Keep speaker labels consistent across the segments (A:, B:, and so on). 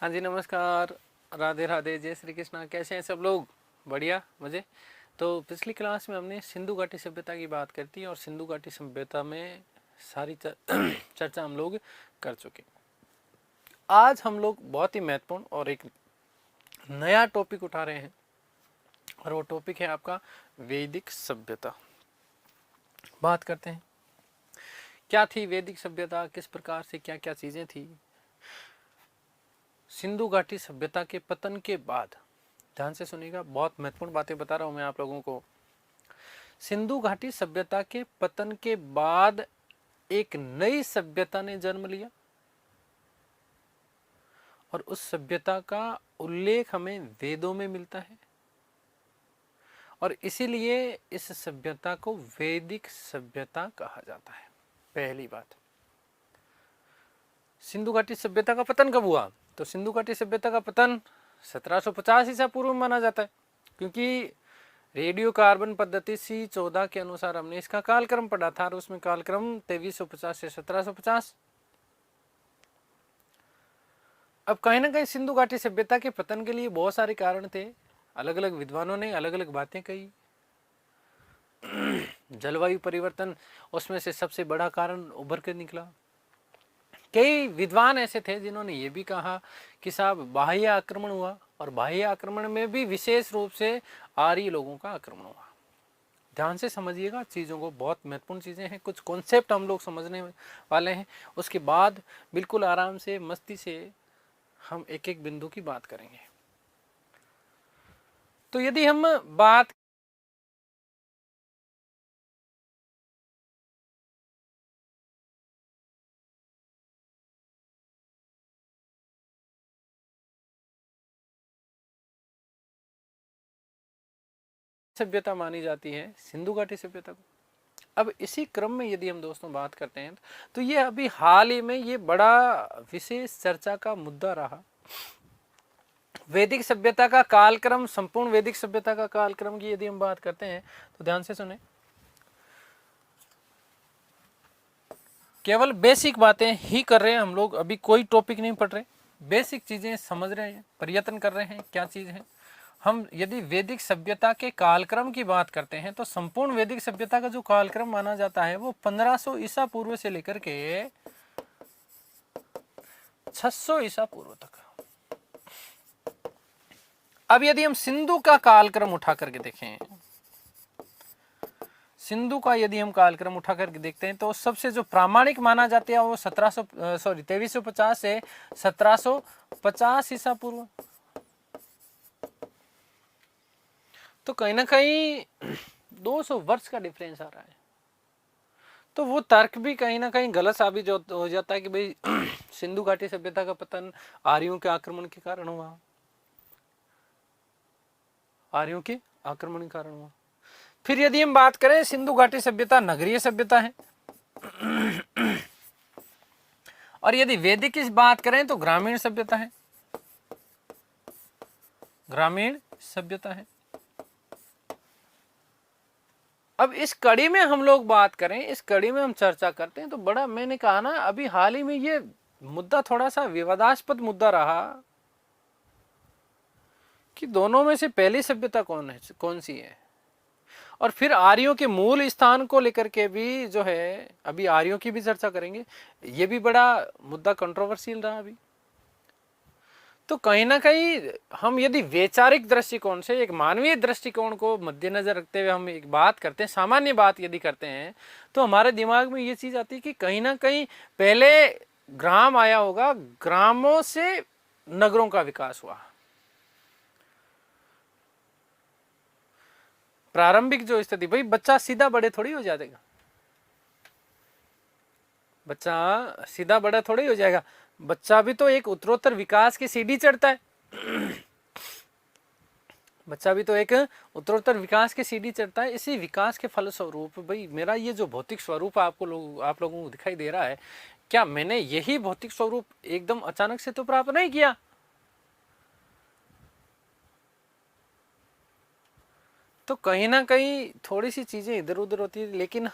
A: हाँ जी, नमस्कार। राधे राधे, जय श्री कृष्णा। कैसे हैं सब लोग? बढ़िया, मजे। तो पिछली क्लास में हमने सिंधु घाटी सभ्यता की बात करी थी और सिंधु घाटी सभ्यता में सारी चर्चा हम लोग कर चुके। आज हम लोग बहुत ही महत्वपूर्ण और एक नया टॉपिक उठा रहे हैं और वो टॉपिक है आपका वैदिक सभ्यता। बात करते हैं क्या थी वैदिक सभ्यता, किस प्रकार से क्या क्या चीजें थी। सिंधु घाटी सभ्यता के पतन के बाद, ध्यान से सुनिएगा, बहुत महत्वपूर्ण बातें बता रहा हूं मैं आप लोगों को। सिंधु घाटी सभ्यता के पतन के बाद एक नई सभ्यता ने जन्म लिया और उस सभ्यता का उल्लेख हमें वेदों में मिलता है और इसीलिए इस सभ्यता को वैदिक सभ्यता कहा जाता है। पहली बात, सिंधु घाटी सभ्यता का पतन कब हुआ? तो सिंधु घाटी सभ्यता का पतन 1750 ईसा पूर्व में माना जाता है, क्योंकि रेडियो कार्बन पद्धति C14 के अनुसार हमने इसका कालक्रम पढ़ा था और उसमें कालक्रम 2350 से 1750। अब कहीं ना कहीं सिंधु घाटी सभ्यता के पतन के लिए बहुत सारे कारण थे। अलग अलग विद्वानों ने अलग अलग बातें कही। जलवायु परिवर्तन उसमें से सबसे बड़ा कारण उभर कर निकला। कई विद्वान ऐसे थे जिन्होंने ये भी कहा कि साहब बाह्य आक्रमण हुआ और बाह्य आक्रमण में भी विशेष रूप से आर्य लोगों का आक्रमण हुआ। ध्यान से समझिएगा चीज़ों को, बहुत महत्वपूर्ण चीज़ें हैं, कुछ कॉन्सेप्ट हम लोग समझने वाले हैं। उसके बाद बिल्कुल आराम से मस्ती से हम एक एक बिंदु की बात करेंगे। तो यदि हम बात सभ्यता मानी जाती है सिंधु घाटी सभ्यता को। अब इसी क्रम में यदि हम दोस्तों बात करते हैं तो ये अभी हाल ही में ये बड़ा विशेष चर्चा का मुद्दा रहा। वैदिक सभ्यता का कालक्रम, संपूर्ण वैदिक सभ्यता का कालक्रम की यदि हम बात करते हैं तो ध्यान से सुने। केवल बेसिक बातें ही कर रहे हैं हम लोग, अभी कोई टॉपिक नहीं पढ़ रहे, बेसिक चीजें समझ रहे हैं, प्रयत्न कर रहे हैं क्या चीज है। हम यदि वैदिक सभ्यता के कालक्रम की बात करते हैं तो संपूर्ण वैदिक सभ्यता का जो कालक्रम माना जाता है वो 1500 ईसा पूर्व से लेकर के 600 ईसा पूर्व तक। अब यदि हम सिंधु का कालक्रम उठा करके देखें, सिंधु का यदि हम कालक्रम उठा करके देखते हैं तो सबसे जो प्रामाणिक माना जाता है वो 2350 से 1750 ईसा पूर्व। तो कहीं ना कहीं 200 वर्ष का डिफरेंस आ रहा है। तो वो तर्क भी कहीं ना कहीं गलत साबित हो जाता है कि भाई सिंधु घाटी सभ्यता का पतन आर्यों के आक्रमण के कारण हुआ, आर्यों के आक्रमण के कारण हुआ। फिर यदि हम बात करें, सिंधु घाटी सभ्यता नगरीय सभ्यता है और यदि वैदिक की बात करें तो ग्रामीण सभ्यता है, ग्रामीण सभ्यता है। अब इस कड़ी में हम लोग बात करें, इस कड़ी में हम चर्चा करते हैं तो बड़ा, मैंने कहा ना अभी हाल ही में ये मुद्दा थोड़ा सा विवादास्पद मुद्दा रहा कि दोनों में से पहली सभ्यता कौन है, कौन सी है। और फिर आर्यों के मूल स्थान को लेकर के भी जो है, अभी आर्यों की भी चर्चा करेंगे, ये भी बड़ा मुद्दा कंट्रोवर्शियल रहा अभी। तो कहीं ना कहीं हम यदि वैचारिक दृष्टिकोण से, एक मानवीय दृष्टिकोण को मद्देनजर रखते हुए हम एक बात करते हैं, सामान्य बात यदि करते हैं तो हमारे दिमाग में ये चीज आती है कि कहीं ना कहीं पहले ग्राम आया होगा, ग्रामों से नगरों का विकास हुआ। प्रारंभिक जो स्थिति, भाई बच्चा सीधा बड़े थोड़ी हो जाएगा, बच्चा सीधा बड़ा थोड़ी हो जाएगा, बच्चा भी तो एक उत्तरोत्तर विकास की सीढ़ी चढ़ता है। बच्चा भी तो एक उत्तरोत्तर विकास की सीढ़ी चढ़ता है। इसी विकास के फलस्वरूप भाई मेरा ये जो भौतिक स्वरूप आप लोगों को दिखाई दे रहा है, क्या मैंने यही भौतिक स्वरूप एकदम अचानक से तो प्राप्त नहीं किया। तो कहीं ना कहीं थोड़ी सी चीजें इधर उधर होती है, लेकिन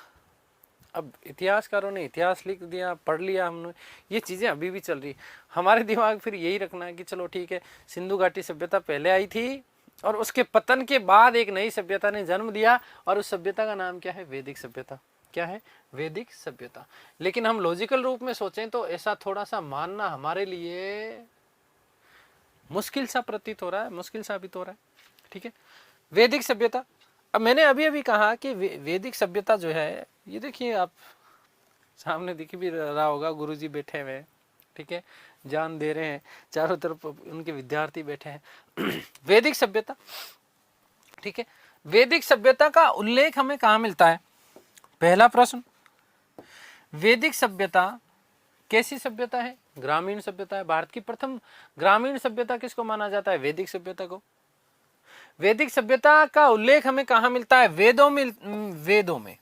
A: अब इतिहासकारों ने इतिहास लिख दिया, पढ़ लिया हमने, ये चीज़ें अभी भी चल रही। हमारे दिमाग फिर यही रखना है कि चलो ठीक है, सिंधु घाटी सभ्यता पहले आई थी और उसके पतन के बाद एक नई सभ्यता ने जन्म दिया, और उस सभ्यता का नाम क्या है? वैदिक सभ्यता। क्या है? वैदिक सभ्यता। लेकिन हम लॉजिकल रूप में सोचें तो ऐसा थोड़ा सा मानना हमारे लिए मुश्किल सा प्रतीत हो रहा है, मुश्किल साबित हो रहा है। ठीक है, वैदिक सभ्यता। अब मैंने अभी अभी कहा कि वैदिक सभ्यता जो है, ये देखिए आप सामने दिख भी रहा होगा, गुरुजी बैठे हुए हैं, ठीक है, ज्ञान दे रहे हैं, चारों तरफ उनके विद्यार्थी बैठे हैं। वैदिक सभ्यता, ठीक है, वैदिक सभ्यता का उल्लेख हमें कहाँ मिलता है? पहला प्रश्न, वैदिक सभ्यता कैसी सभ्यता है? ग्रामीण सभ्यता है। भारत की प्रथम ग्रामीण सभ्यता किसको माना जाता है? वैदिक सभ्यता को। वैदिक सभ्यता का उल्लेख हमें कहाँ मिलता है? वेदों में। वेदों में।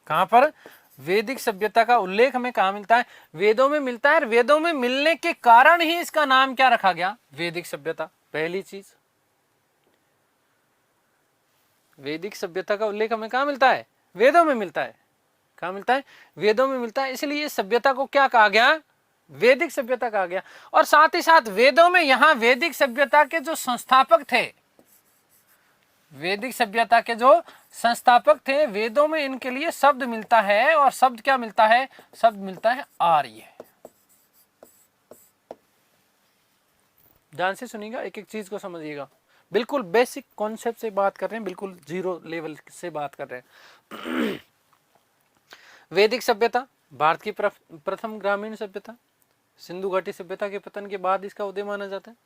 A: कहाँ पर? वैदिक सभ्यता का उल्लेख हमें कहाँ मिलता है? वेदों में मिलता है। वेदों में मिलने के कारण ही इसका नाम क्या रखा गया? वैदिक सभ्यता। पहली चीज, वैदिक सभ्यता का उल्लेख हमें कहाँ मिलता है? वेदों में मिलता है। कहाँ मिलता है? वेदों में मिलता है। इसलिए इस सभ्यता को क्या कहा गया? वैदिक सभ्यता कहा गया। और साथ ही साथ वेदों में यहां वैदिक सभ्यता के जो संस्थापक थे, वैदिक सभ्यता के जो संस्थापक थे, वेदों में इनके लिए शब्द मिलता है। और शब्द क्या मिलता है? शब्द मिलता है आर्य। ध्यान से सुनिएगा, एक एक चीज को समझिएगा। बिल्कुल बेसिक कॉन्सेप्ट से बात कर रहे हैं, बिल्कुल जीरो लेवल से बात कर रहे हैं। वैदिक सभ्यता भारत की प्रथम ग्रामीण सभ्यता, सिंधु घाटी सभ्यता के पतन के बाद इसका उदय माना जाता है।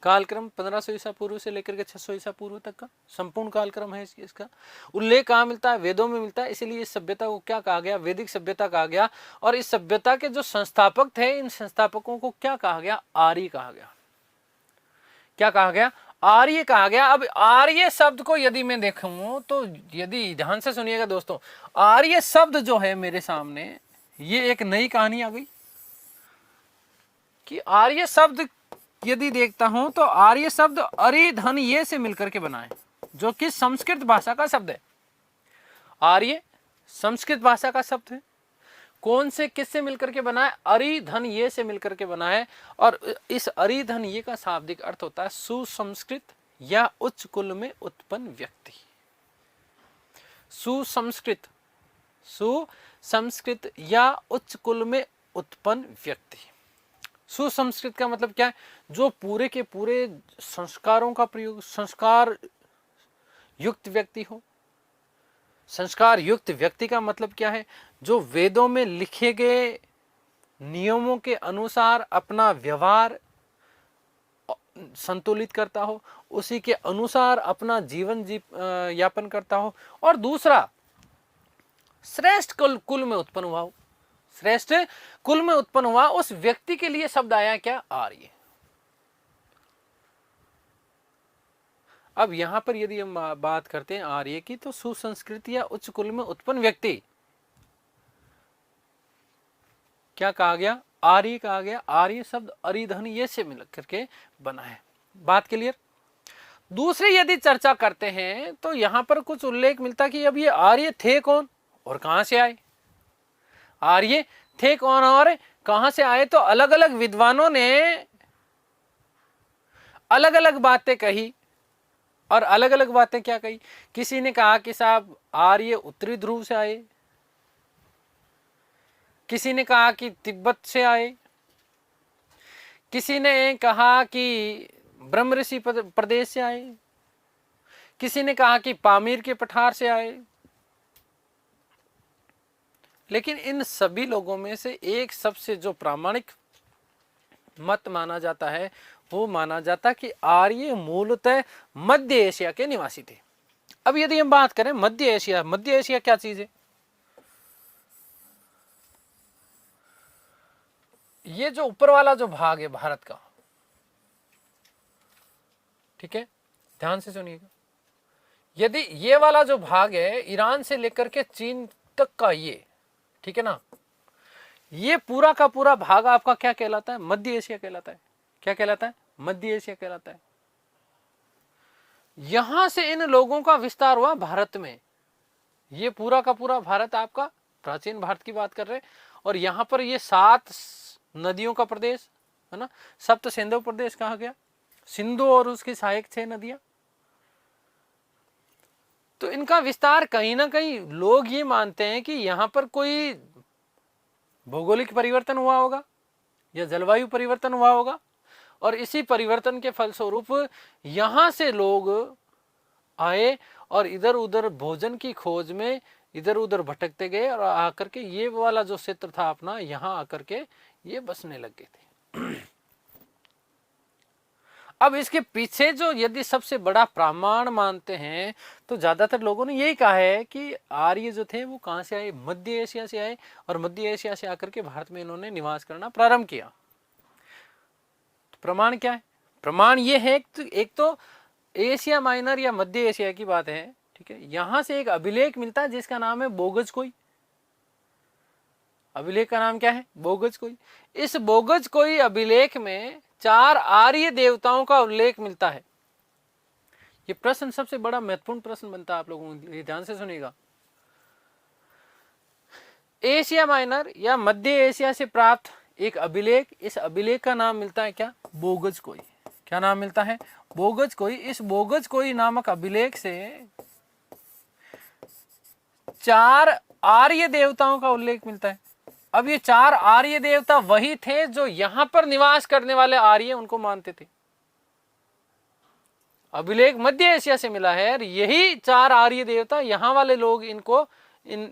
A: कालक्रम 1500 ईसा पूर्व से लेकर के 600 ईसा पूर्व तक का संपूर्ण कालक्रम है इसका। उल्लेख कहाँ मिलता है? वेदों में मिलता है। इसलिए इस सभ्यता को क्या कहा गया? वैदिक सभ्यता कहा गया। और इस सभ्यता के जो संस्थापक थे, इन संस्थापकों को क्या कहा गया? आर्य कहा गया। क्या कहा गया? आर्य कहा गया। अब आर्य शब्द को यदि मैं देखूं तो, यदि ध्यान से सुनिएगा दोस्तों, आर्य शब्द जो है मेरे सामने, ये एक नई कहानी आ गई कि आर्य शब्द यदि देखता हूं तो आर्य शब्द अरि धन ये से मिलकर के बना है, जो कि संस्कृत भाषा का शब्द है। आर्य संस्कृत भाषा का शब्द है। कौन से किससे मिलकर के बना है? अरि धन ये से मिलकर के बना है। और इस अरि धन ये का शाब्दिक अर्थ होता है सुसंस्कृत या उच्च कुल में उत्पन्न व्यक्ति। सुसंस्कृत, सुसंस्कृत या उच्च कुल में उत्पन्न व्यक्ति। सुसंस्कृत का मतलब क्या है? जो पूरे के पूरे संस्कारों का प्रयोग, संस्कार युक्त व्यक्ति हो। संस्कार युक्त व्यक्ति का मतलब क्या है? जो वेदों में लिखे गए नियमों के अनुसार अपना व्यवहार संतुलित करता हो, उसी के अनुसार अपना जीवन यापन करता हो। और दूसरा, श्रेष्ठ कुल में उत्पन्न हुआ हो। श्रेष्ठ कुल में उत्पन्न हुआ, उस व्यक्ति के लिए शब्द आया क्या? आर्य। अब यहां पर यदि हम बात करते हैं आर्य की, तो सुसंस्कृत या उच्च कुल में उत्पन्न व्यक्ति क्या कहा गया? आर्य कहा गया। आर्य शब्द अरिधन ये से मिल करके बना है। बात क्लियर? दूसरी यदि चर्चा करते हैं तो यहां पर कुछ उल्लेख मिलता कि अब ये आर्य थे कौन और कहां से आए? आर्य थे कौन और कहां से आए? तो अलग अलग विद्वानों ने अलग अलग बातें कही। और अलग अलग बातें क्या कही? किसी ने कहा कि साहब आर्य उत्तरी ध्रुव से आए, किसी ने कहा कि तिब्बत से आए, किसी ने कहा कि ब्रह्म ऋषि प्रदेश से आए, किसी ने कहा कि पामीर के पठार से आए। लेकिन इन सभी लोगों में से एक सबसे जो प्रामाणिक मत माना जाता है, वो माना जाता कि आर्य मूलतः मध्य एशिया के निवासी थे। अब यदि हम बात करें मध्य एशिया, मध्य एशिया क्या चीज है? ये जो ऊपर वाला जो भाग है भारत का, ठीक है, ध्यान से सुनिएगा। यदि ये वाला जो भाग है ईरान से लेकर के चीन तक का, ये ठीक है ना, ये पूरा का पूरा भाग आपका क्या कहलाता है? मध्य एशिया कहलाता है। क्या कहलाता है? मध्य एशिया कहलाता है। यहां से इन लोगों का विस्तार हुआ भारत में। ये पूरा का पूरा भारत आपका प्राचीन भारत की बात कर रहे हैं। और यहाँ पर ये 7 नदियों का प्रदेश है ना, सप्त सिंधु प्रदेश कहा गया, सिंधु और उसकी सहायक 6 नदियां। तो इनका विस्तार कहीं ना कहीं लोग ये मानते हैं कि यहाँ पर कोई भौगोलिक परिवर्तन हुआ होगा या जलवायु परिवर्तन हुआ होगा, और इसी परिवर्तन के फलस्वरूप यहाँ से लोग आए और इधर उधर भोजन की खोज में इधर उधर भटकते गए और आकर के ये वाला जो क्षेत्र था अपना, यहाँ आकर के ये बसने लग गए थे। अब इसके पीछे जो यदि सबसे बड़ा प्रमाण मानते हैं तो ज्यादातर लोगों ने यही कहा है कि आर्य जो थे वो कहां से आए, मध्य एशिया से आए, और मध्य एशिया से आकर के भारत में इन्होंने निवास करना प्रारंभ किया। तो प्रमाण क्या है? प्रमाण ये है, एक तो एशिया माइनर या मध्य एशिया की बात है, ठीक है। यहां से एक अभिलेख मिलता है जिसका नाम है बोगजकोई। अभिलेख का नाम क्या है? बोगजकोई। इस बोगजकोई अभिलेख में 4 आर्य देवताओं का उल्लेख मिलता है। ये प्रश्न सबसे बड़ा महत्वपूर्ण प्रश्न बनता है आप लोगों के लिए, ध्यान से सुनिएगा। एशिया माइनर या मध्य एशिया से प्राप्त एक अभिलेख, इस अभिलेख का नाम मिलता है क्या? बोगजकोई। क्या नाम मिलता है? बोगजकोई। इस बोगजकोई नामक अभिलेख से 4 आर्य देवताओं का उल्लेख मिलता है। अब ये 4 आर्य देवता वही थे जो यहां पर निवास करने वाले आर्य उनको मानते थे। अभिलेख मध्य एशिया से मिला है और यही 4 आर्य देवता, यहां वाले लोग इनको इन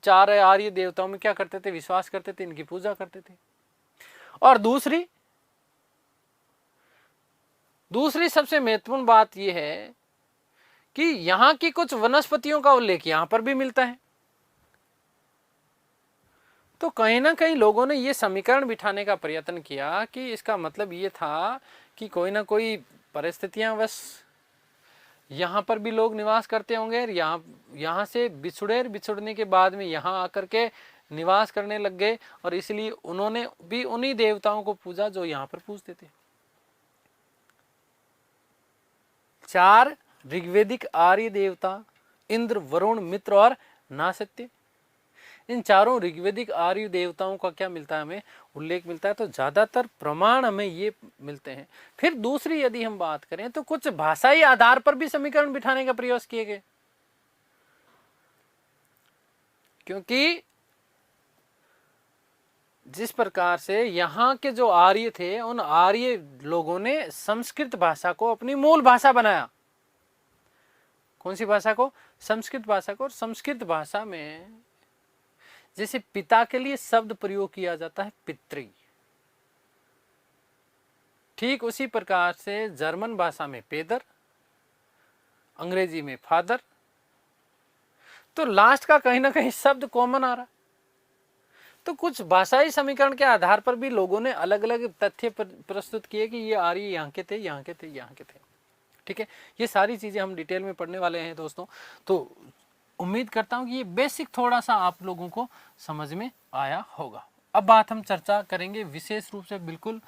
A: 4 आर्य देवताओं में क्या करते थे? विश्वास करते थे, इनकी पूजा करते थे। और दूसरी सबसे महत्वपूर्ण बात यह है कि यहां की कुछ वनस्पतियों का उल्लेख यहां पर भी मिलता है। तो कहीं ना कहीं लोगों ने यह समीकरण बिठाने का प्रयत्न किया कि इसका मतलब ये था कि कोई ना कोई परिस्थितियां बस यहाँ पर भी लोग निवास करते होंगे, यहाँ से बिछुड़ने के बाद में यहाँ आकर के निवास करने लग गए, और इसलिए उन्होंने भी उन्हीं देवताओं को पूजा जो यहाँ पर पूजते थे। 4 ऋग्वेदिक आर्य देवता इंद्र, वरुण, मित्र और नासत्य, इन चारों ऋग्वेदिक आर्य देवताओं का क्या मिलता है? हमें उल्लेख मिलता है। तो ज्यादातर प्रमाण हमें ये मिलते हैं। फिर दूसरी यदि हम बात करें तो कुछ भाषाई आधार पर भी समीकरण बिठाने का प्रयास किए गए, क्योंकि जिस प्रकार से यहाँ के जो आर्य थे उन आर्य लोगों ने संस्कृत भाषा को अपनी मूल भाषा बनाया। कौन सी भाषा को? संस्कृत भाषा को। और संस्कृत भाषा में जैसे पिता के लिए शब्द प्रयोग किया जाता है पितृ, ठीक उसी प्रकार से जर्मन भाषा में पेदर, अंग्रेजी में फादर। तो लास्ट का कहीं ना कहीं शब्द कॉमन आ रहा। तो कुछ भाषाई समीकरण के आधार पर भी लोगों ने अलग अलग तथ्य प्रस्तुत किए कि ये आर्य यहाँ के थे, यहाँ के थे, यहाँ के थे, ठीक है। ये सारी चीजें हम डिटेल में पढ़ने वाले हैं दोस्तों। तो उम्मीद करता हूं कि ये बेसिक थोड़ा सा आप लोगों को समझ में आया होगा। अब बात हम चर्चा करेंगे विशेष रूप से, बिल्कुल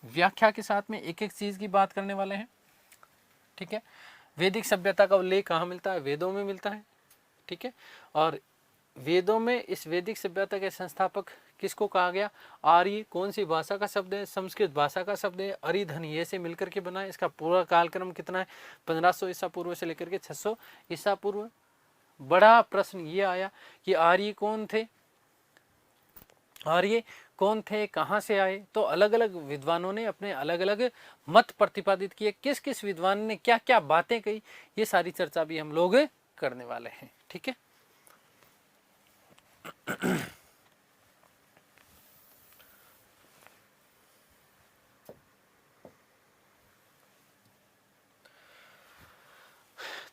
A: व्याख्या के साथ में एक एक चीज की बात करने वाले हैं, ठीक है। वैदिक सभ्यता का उल्लेख कहाँ मिलता है? वेदों में मिलता है, ठीक है। और वेदों में इस वैदिक सभ्यता के संस्थापक किसको कहा गया? आर्य। कौन सी भाषा का शब्द है? संस्कृत भाषा का शब्द है। अरिधन ये से मिलकर के बना है। इसका पूरा कालक्रम कितना है? 1500 ईसा पूर्व से लेकर के 600 ईसा पूर्व। बड़ा प्रश्न ये आया कि आर्य कौन थे, आर्य कौन थे, कहां से आए? तो अलग अलग विद्वानों ने अपने अलग अलग मत प्रतिपादित किए। किस किस विद्वान ने क्या क्या बातें कही, ये सारी चर्चा भी हम लोग करने वाले हैं, ठीक है।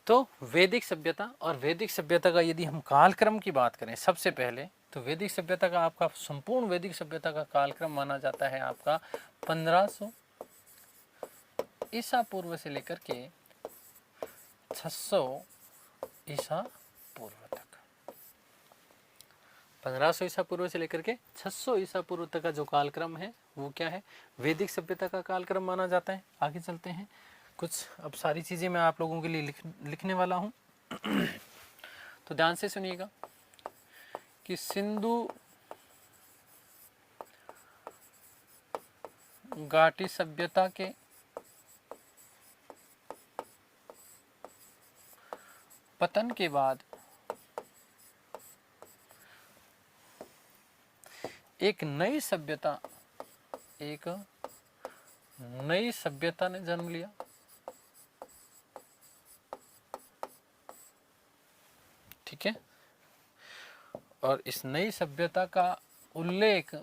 A: तो वैदिक सभ्यता, और वैदिक सभ्यता का यदि हम कालक्रम की बात करें सबसे पहले, तो वैदिक सभ्यता का आपका संपूर्ण वैदिक सभ्यता का कालक्रम माना जाता है आपका 1500 ईसा पूर्व से लेकर के 600 ईसा पूर्व तक। 1500 ईसा पूर्व से लेकर के 600 ईसा पूर्व तक का जो कालक्रम है वो क्या है? वैदिक सभ्यता का कालक्रम माना जाता है। आगे चलते हैं। कुछ अब सारी चीज़ें मैं आप लोगों के लिए लिखने वाला हूँ तो ध्यान से सुनिएगा कि सिंधु घाटी सभ्यता के पतन के बाद एक नई सभ्यता ने जन्म लिया। ठीक है, और इस नई सभ्यता का उल्लेख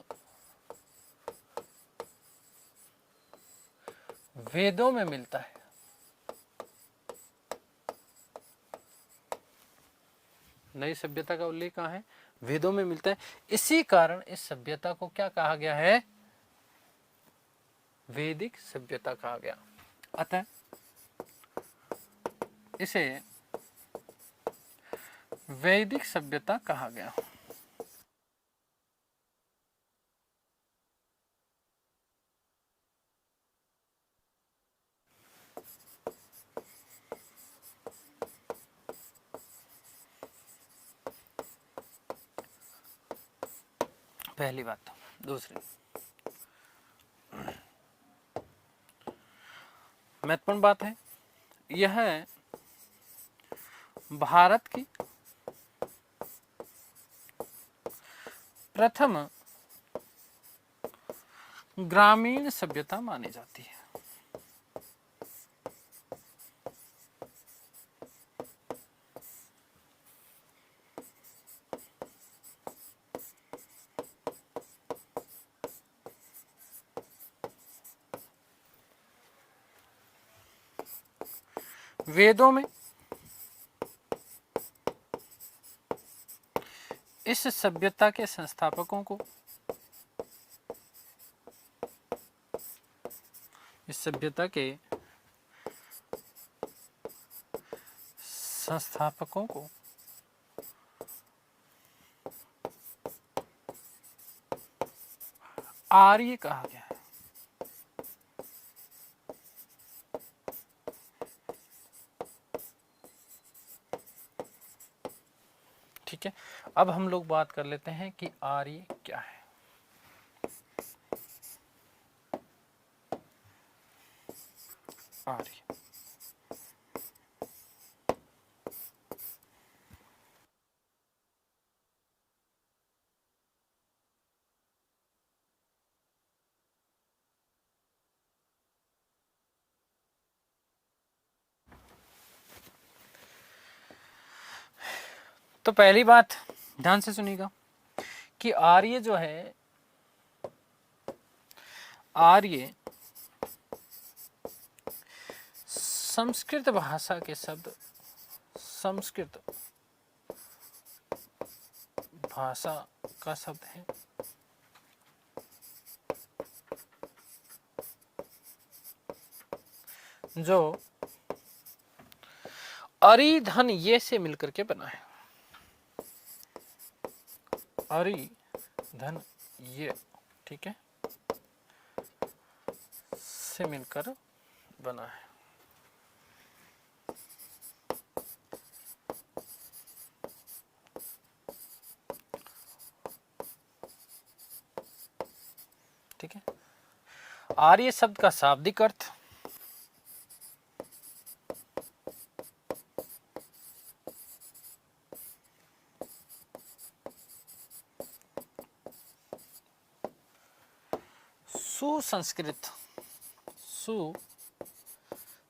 A: वेदों में मिलता है। नई सभ्यता का उल्लेख कहाँ है? वेदों में मिलता है। इसी कारण इस सभ्यता को क्या कहा गया है? वैदिक सभ्यता कहा गया। अतः इसे वैदिक सभ्यता कहा गया। पहली बात। दूसरी महत्वपूर्ण बात है, यह भारत की प्रथम ग्रामीण सभ्यता मानी जाती है। वेदों में इस सभ्यता के संस्थापकों को, इस सभ्यता के संस्थापकों को आर्य कहा गया है। ठीक है, अब हम लोग बात कर लेते हैं कि आर्य क्या है। आर्य तो पहली बात ध्यान से सुनिएगा कि आर्य जो है, आर्य संस्कृत भाषा के शब्द, संस्कृत भाषा का शब्द है, जो अरि धन ये से मिलकर के बना है। अरि धन ये, ठीक है, से मिलकर बना है। ठीक है, आर्य शब्द का शाब्दिक अर्थ सुसंस्कृत,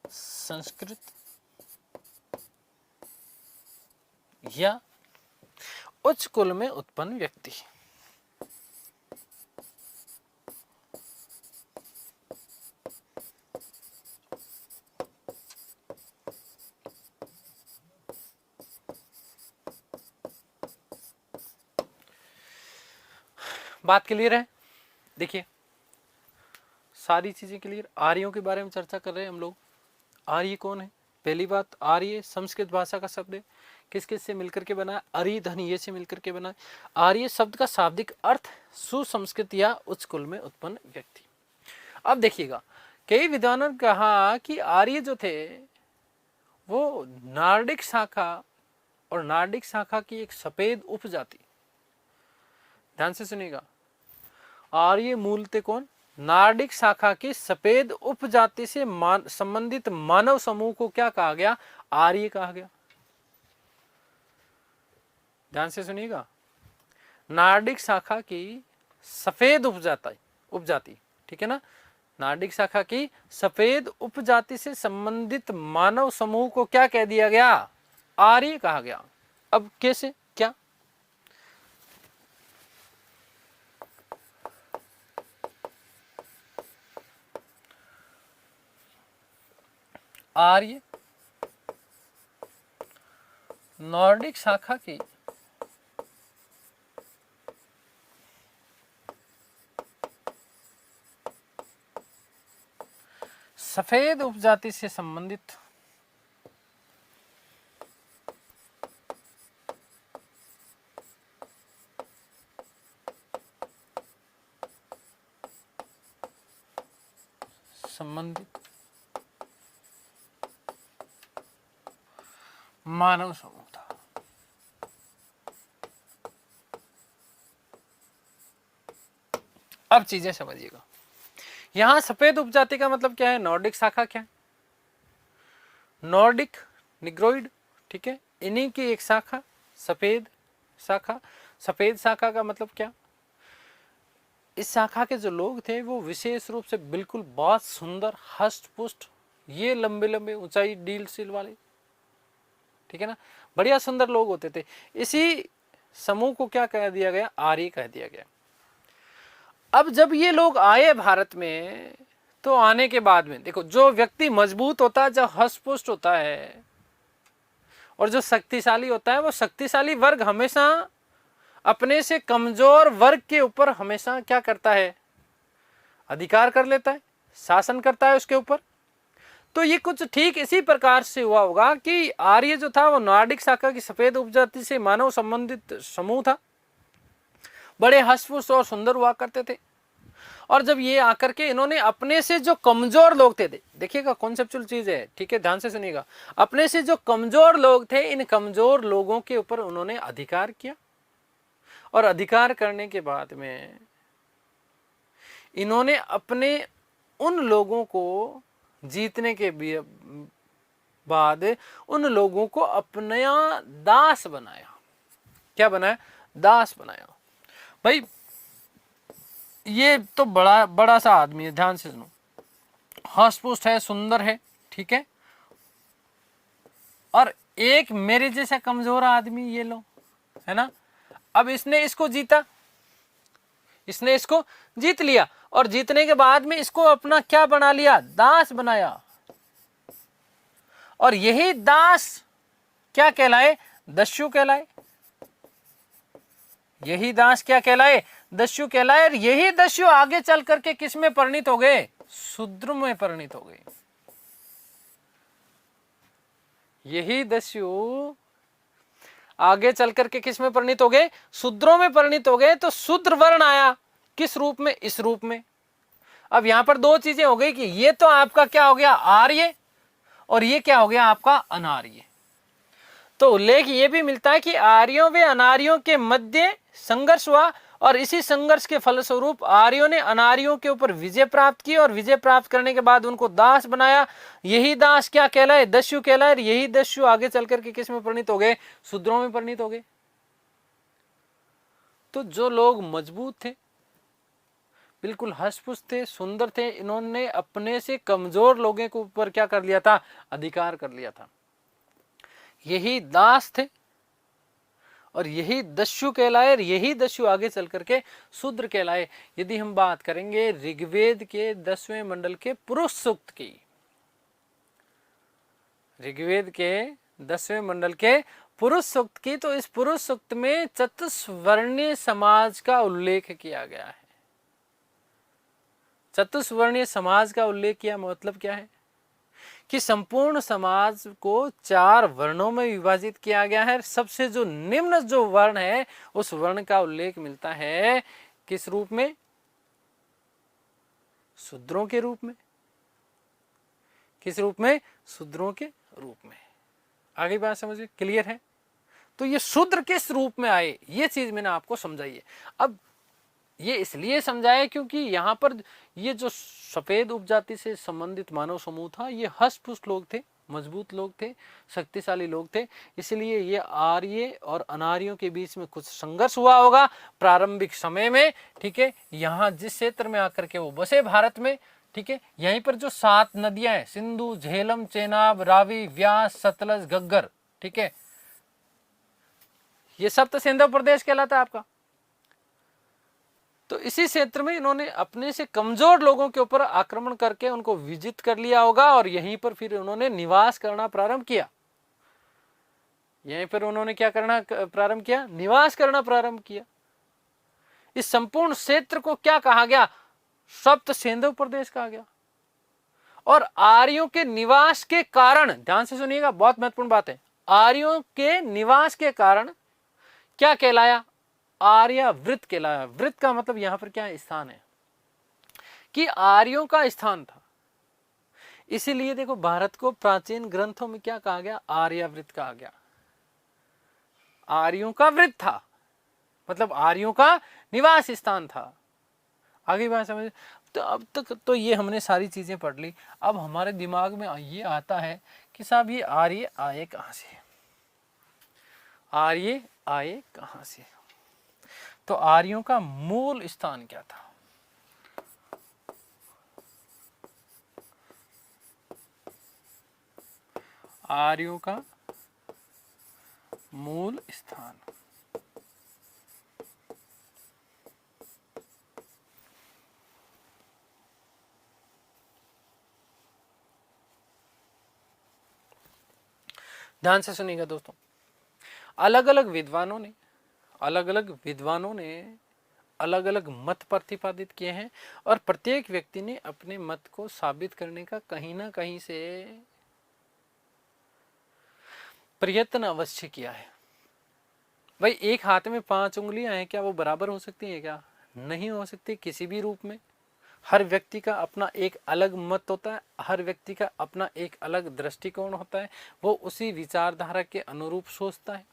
A: सुसंस्कृत या उच्च कुल में उत्पन्न व्यक्ति। बात क्लियर है? देखिए सारी चीजें क्लियर। आर्यों के बारे में चर्चा कर रहे हैं हम लोग। आर्य कौन है? पहली बात, आर्य संस्कृत भाषा का शब्द है। किस किस से मिलकर के बना है? अरि धन ये से मिलकर के बना है। आर्य शब्द का शाब्दिक अर्थ सुसंस्कृत या उच्च कुल में उत्पन्न व्यक्ति। अब देखिएगा, कई विद्वानों ने कहा कि आर्य जो थे वो नार्डिक शाखा और नार्डिक शाखा की एक सफेद उपजाति ध्यान से सुनिएगा, आर्य मूलतः कौन? नार्डिक शाखा की सफेद उपजाति से संबंधित मानव समूह को क्या कहा गया? आर्य कहा गया। ध्यान से सुनिएगा, नार्डिक शाखा की सफेद उपजाति, ठीक है ना, नार्डिक शाखा की सफेद उपजाति से संबंधित मानव समूह को क्या कह दिया गया? आर्य कहा गया। अब कैसे, क्या? आर्य नॉर्डिक शाखा की सफेद उपजाति से संबंधित मानव समूह था। अब चीजें समझिएगा, यहां सफेद उपजाति का मतलब क्या है? नॉर्डिक शाखा क्या है? नॉर्डिक निग्रोइड, ठीक है, इन्हीं की एक शाखा सफेद शाखा। सफेद शाखा का मतलब क्या? इस शाखा के जो लोग थे वो विशेष रूप से बिल्कुल बहुत सुंदर, हष्ट पुष्ट, ये लंबे लंबे ऊंचाई डील सील वाले, ठीक है ना, बढ़िया सुंदर लोग होते थे। इसी समूह को क्या कह दिया गया? आर्य कह दिया गया। अब जब ये लोग आए भारत में, तो आने के बाद में देखो, जो व्यक्ति मजबूत होता है, जो हष्ट-पुष्ट होता है और जो शक्तिशाली होता है, वो शक्तिशाली वर्ग हमेशा अपने से कमजोर वर्ग के ऊपर हमेशा क्या करता है? अधिकार कर लेता है, शासन करता है उसके ऊपर। तो ये कुछ ठीक इसी प्रकार से हुआ होगा कि आर्य जो था वो नॉर्डिक शाखा की सफेद उपजाति से मानव संबंधित समूह था, बड़े हष्ट-पुष्ट और सुंदर हुआ करते थे। और जब ये आकर के इन्होंने अपने से जो कमजोर लोग थे, देखिएगा कॉन्सेप्चुअल चीज है, ठीक है, ध्यान से सुनिएगा, अपने से जो कमजोर लोग थे, इन कमजोर लोगों के ऊपर उन्होंने अधिकार किया। और अधिकार करने के बाद में इन्होंने अपने उन लोगों को जीतने के बाद उन लोगों को अपना दास बनाया। क्या बनाया? दास बनाया। भाई ये तो बड़ा सा आदमी है, ध्यान से सुनो, हष्ट-पुष्ट है, सुंदर है, ठीक है, और एक मेरे जैसा कमजोर आदमी, ये लो, है ना। अब इसने इसको जीता, इसने इसको जीत लिया, और जीतने के बाद में इसको अपना क्या बना लिया? दास बनाया। और यही दास क्या कहलाए? दस्यु कहलाए। यही दास क्या कहलाए? दस्यु कहलाए। और यही दस्यु आगे चल करके किस में परिणित हो गए? शूद्र में परिणित हो गए। यही दस्यु आगे चल करके किस में परिणित हो गए? शूद्रों में परिणित हो गए। तो शूद्र वर्ण आया किस रूप में? इस रूप में। अब यहां पर दो चीजें हो गई कि ये तो आपका क्या हो गया? आर्य, और ये क्या हो गया? आपका अनार्य। तो उल्लेख ये भी मिलता है कि आर्यों व अनार्यों के मध्य संघर्ष हुआ, और इसी संघर्ष के फलस्वरूप आर्यों ने अनार्यों के ऊपर विजय प्राप्त की, और विजय प्राप्त करने के बाद उनको दास बनाया। यही दास क्या कहलाए? दस्यु कहलाए। यही दस्यु आगे चल करके किस में परिणित हो गए? शूद्रों में परिणित हो गए। तो जो लोग मजबूत थे, बिल्कुल हष्ट-पुष्ट थे, सुंदर थे, इन्होंने अपने से कमजोर लोगों के ऊपर क्या कर लिया था? अधिकार कर लिया था। यही दास थे, और यही दस्यु कहलाए, और यही दस्यु आगे चल करके शूद्र कहलाए। यदि हम बात करेंगे ऋग्वेद के 10वें मंडल के पुरुष सूक्त की, ऋग्वेद के 10वें मंडल के पुरुष सूक्त की, तो इस पुरुष सूक्त में चतुष्वर्णीय समाज का उल्लेख किया गया है। चतुष्वर्णीय समाज का उल्लेख किया मतलब क्या है? कि संपूर्ण समाज को 4 वर्णों में विभाजित किया गया है। सबसे जो निम्न जो वर्ण है, उस वर्ण का उल्लेख मिलता है किस रूप में? शूद्रों के रूप में। किस रूप में? शूद्रों के रूप में। आगे बात समझिए, क्लियर है? तो ये शूद्र किस रूप में आए, ये चीज मैंने आपको समझाई है। अब ये इसलिए समझाया क्योंकि यहाँ पर ये जो सफेद उपजाति से संबंधित मानव समूह था, ये हष्ट-पुष्ट लोग थे, मजबूत लोग थे, शक्तिशाली लोग थे। इसलिए ये आर्य और अनार्यों के बीच में कुछ संघर्ष हुआ होगा प्रारंभिक समय में, ठीक है। यहाँ जिस क्षेत्र में आकर के वो बसे भारत में, ठीक है, यहीं पर जो 7 नदियां हैं, सिंधु, झेलम, चेनाब, रावी, व्यास, सतलज, घग्गर, ठीक है, ये सब तो सिंधु प्रदेश कहलाता है आपका। तो इसी क्षेत्र में इन्होंने अपने से कमजोर लोगों के ऊपर आक्रमण करके उनको विजित कर लिया होगा और यहीं पर फिर उन्होंने निवास करना प्रारंभ किया। यहीं पर उन्होंने क्या करना प्रारंभ किया? निवास करना प्रारंभ किया। इस संपूर्ण क्षेत्र को क्या कहा गया? सप्त सिंधु प्रदेश कहा गया। और आर्यों के निवास के कारण, ध्यान से सुनिएगा, बहुत महत्वपूर्ण बात है, आर्यों के निवास के कारण क्या कहलाया? आर्यावृत कहलाया। वृत्त का मतलब यहां पर क्या है? स्थान है, कि आर्यों का स्थान था। इसीलिए देखो भारत को प्राचीन ग्रंथों में क्या कहा गया? आर्यावृत कहा गया। आर्यों का वृत्त था, मतलब आर्यों का निवास स्थान था। आगे बात समझ। तो अब तक तो ये हमने सारी चीजें पढ़ ली। अब हमारे दिमाग में ये आता है कि साहब ये आर्य आए कहां से? आर्य आए कहां से? तो आर्यों का मूल स्थान क्या था? आर्यों का मूल स्थान ध्यान से सुनिएगा दोस्तों। अलग अलग विद्वानों ने अलग अलग मत प्रतिपादित किए हैं और प्रत्येक व्यक्ति ने अपने मत को साबित करने का कहीं ना कहीं से प्रयत्न अवश्य किया है। भाई एक हाथ में 5 उंगलियां हैं, क्या वो बराबर हो सकती हैं? क्या नहीं हो सकती किसी भी रूप में। हर व्यक्ति का अपना एक अलग मत होता है, हर व्यक्ति का अपना एक अलग दृष्टिकोण होता है, वो उसी विचारधारा के अनुरूप सोचता है।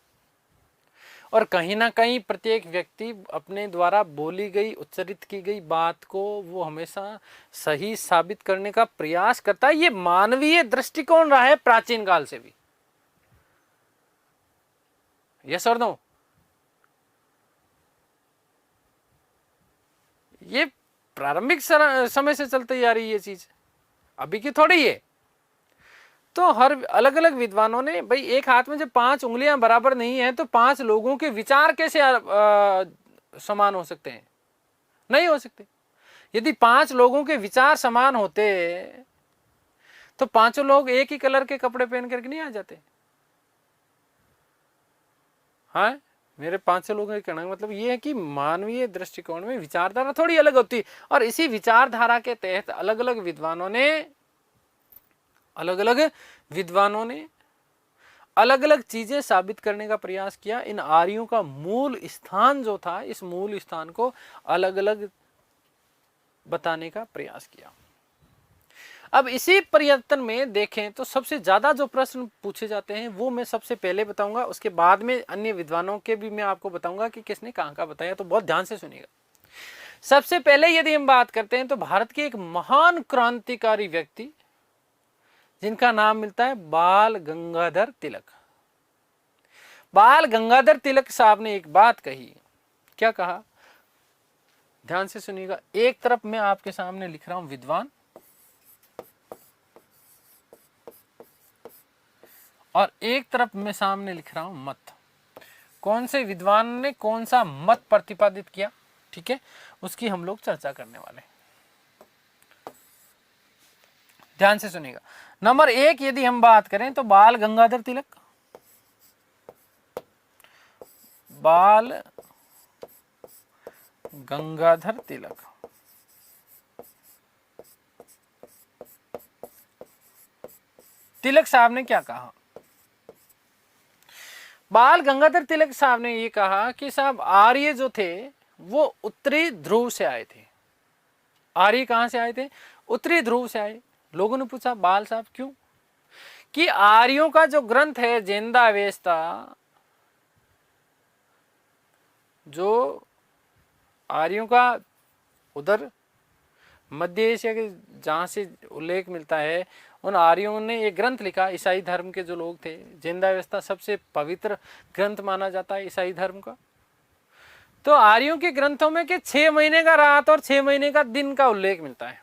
A: और कहीं ना कहीं प्रत्येक व्यक्ति अपने द्वारा बोली गई, उच्चरित की गई बात को वो हमेशा सही साबित करने का प्रयास करता है। ये मानवीय दृष्टिकोण रहा है प्राचीन काल से भी। यस और नो? ये प्रारंभिक समय से चलती आ रही ये चीज, अभी की थोड़ी है। तो हर अलग अलग विद्वानों ने, भाई एक हाथ में जब 5 उंगलियां बराबर नहीं है तो 5 लोगों के विचार कैसे समान हो सकते हैं? नहीं हो सकते। यदि 5 लोगों के विचार समान होते तो 5 लोग एक ही कलर के कपड़े पहन करके नहीं आ जाते? हाँ, मेरे 5 लोगों का कहना मतलब ये है कि मानवीय दृष्टिकोण में विचारधारा थोड़ी अलग होती है। और इसी विचारधारा के तहत अलग अलग विद्वानों ने अलग अलग चीजें साबित करने का प्रयास किया। इन आर्यों का मूल स्थान जो था, इस मूल स्थान को अलग अलग बताने का प्रयास किया। अब इसी प्रयत्न में देखें तो सबसे ज्यादा जो प्रश्न पूछे जाते हैं वो मैं सबसे पहले बताऊंगा, उसके बाद में अन्य विद्वानों के भी मैं आपको बताऊंगा कि किसने कहां का बताया। तो बहुत ध्यान से सुनिएगा। सबसे पहले यदि हम बात करते हैं तो भारत के एक महान क्रांतिकारी व्यक्ति जिनका नाम मिलता है बाल गंगाधर तिलक। बाल गंगाधर तिलक साहब ने एक बात कही। क्या कहा? ध्यान से सुनिएगा। एक तरफ मैं आपके सामने लिख रहा हूं विद्वान, और एक तरफ मैं सामने लिख रहा हूं मत। कौन से विद्वान ने कौन सा मत प्रतिपादित किया, ठीक है, उसकी हम लोग चर्चा करने वाले। ध्यान से सुनिएगा। नंबर 1 यदि हम बात करें तो बाल गंगाधर तिलक, बाल गंगाधर तिलक तिलक साहब ने क्या कहा? बाल गंगाधर तिलक साहब ने ये कहा कि साहब आर्य जो थे वो उत्तरी ध्रुव से आए थे। आर्य कहां से आए थे? उत्तरी ध्रुव से आए। लोगों ने पूछा बाल साहब क्यों? कि आर्यों का जो ग्रंथ है जिंदावेस्ता, जो आर्यों का उधर मध्य एशिया के जहाँ से उल्लेख मिलता है, उन आर्यों ने एक ग्रंथ लिखा। ईसाई धर्म के जो लोग थे, जिंदा अवस्था सबसे पवित्र ग्रंथ माना जाता है ईसाई धर्म का। तो आर्यों के ग्रंथों में कि 6 महीने का रात और 6 महीने का दिन का उल्लेख मिलता है।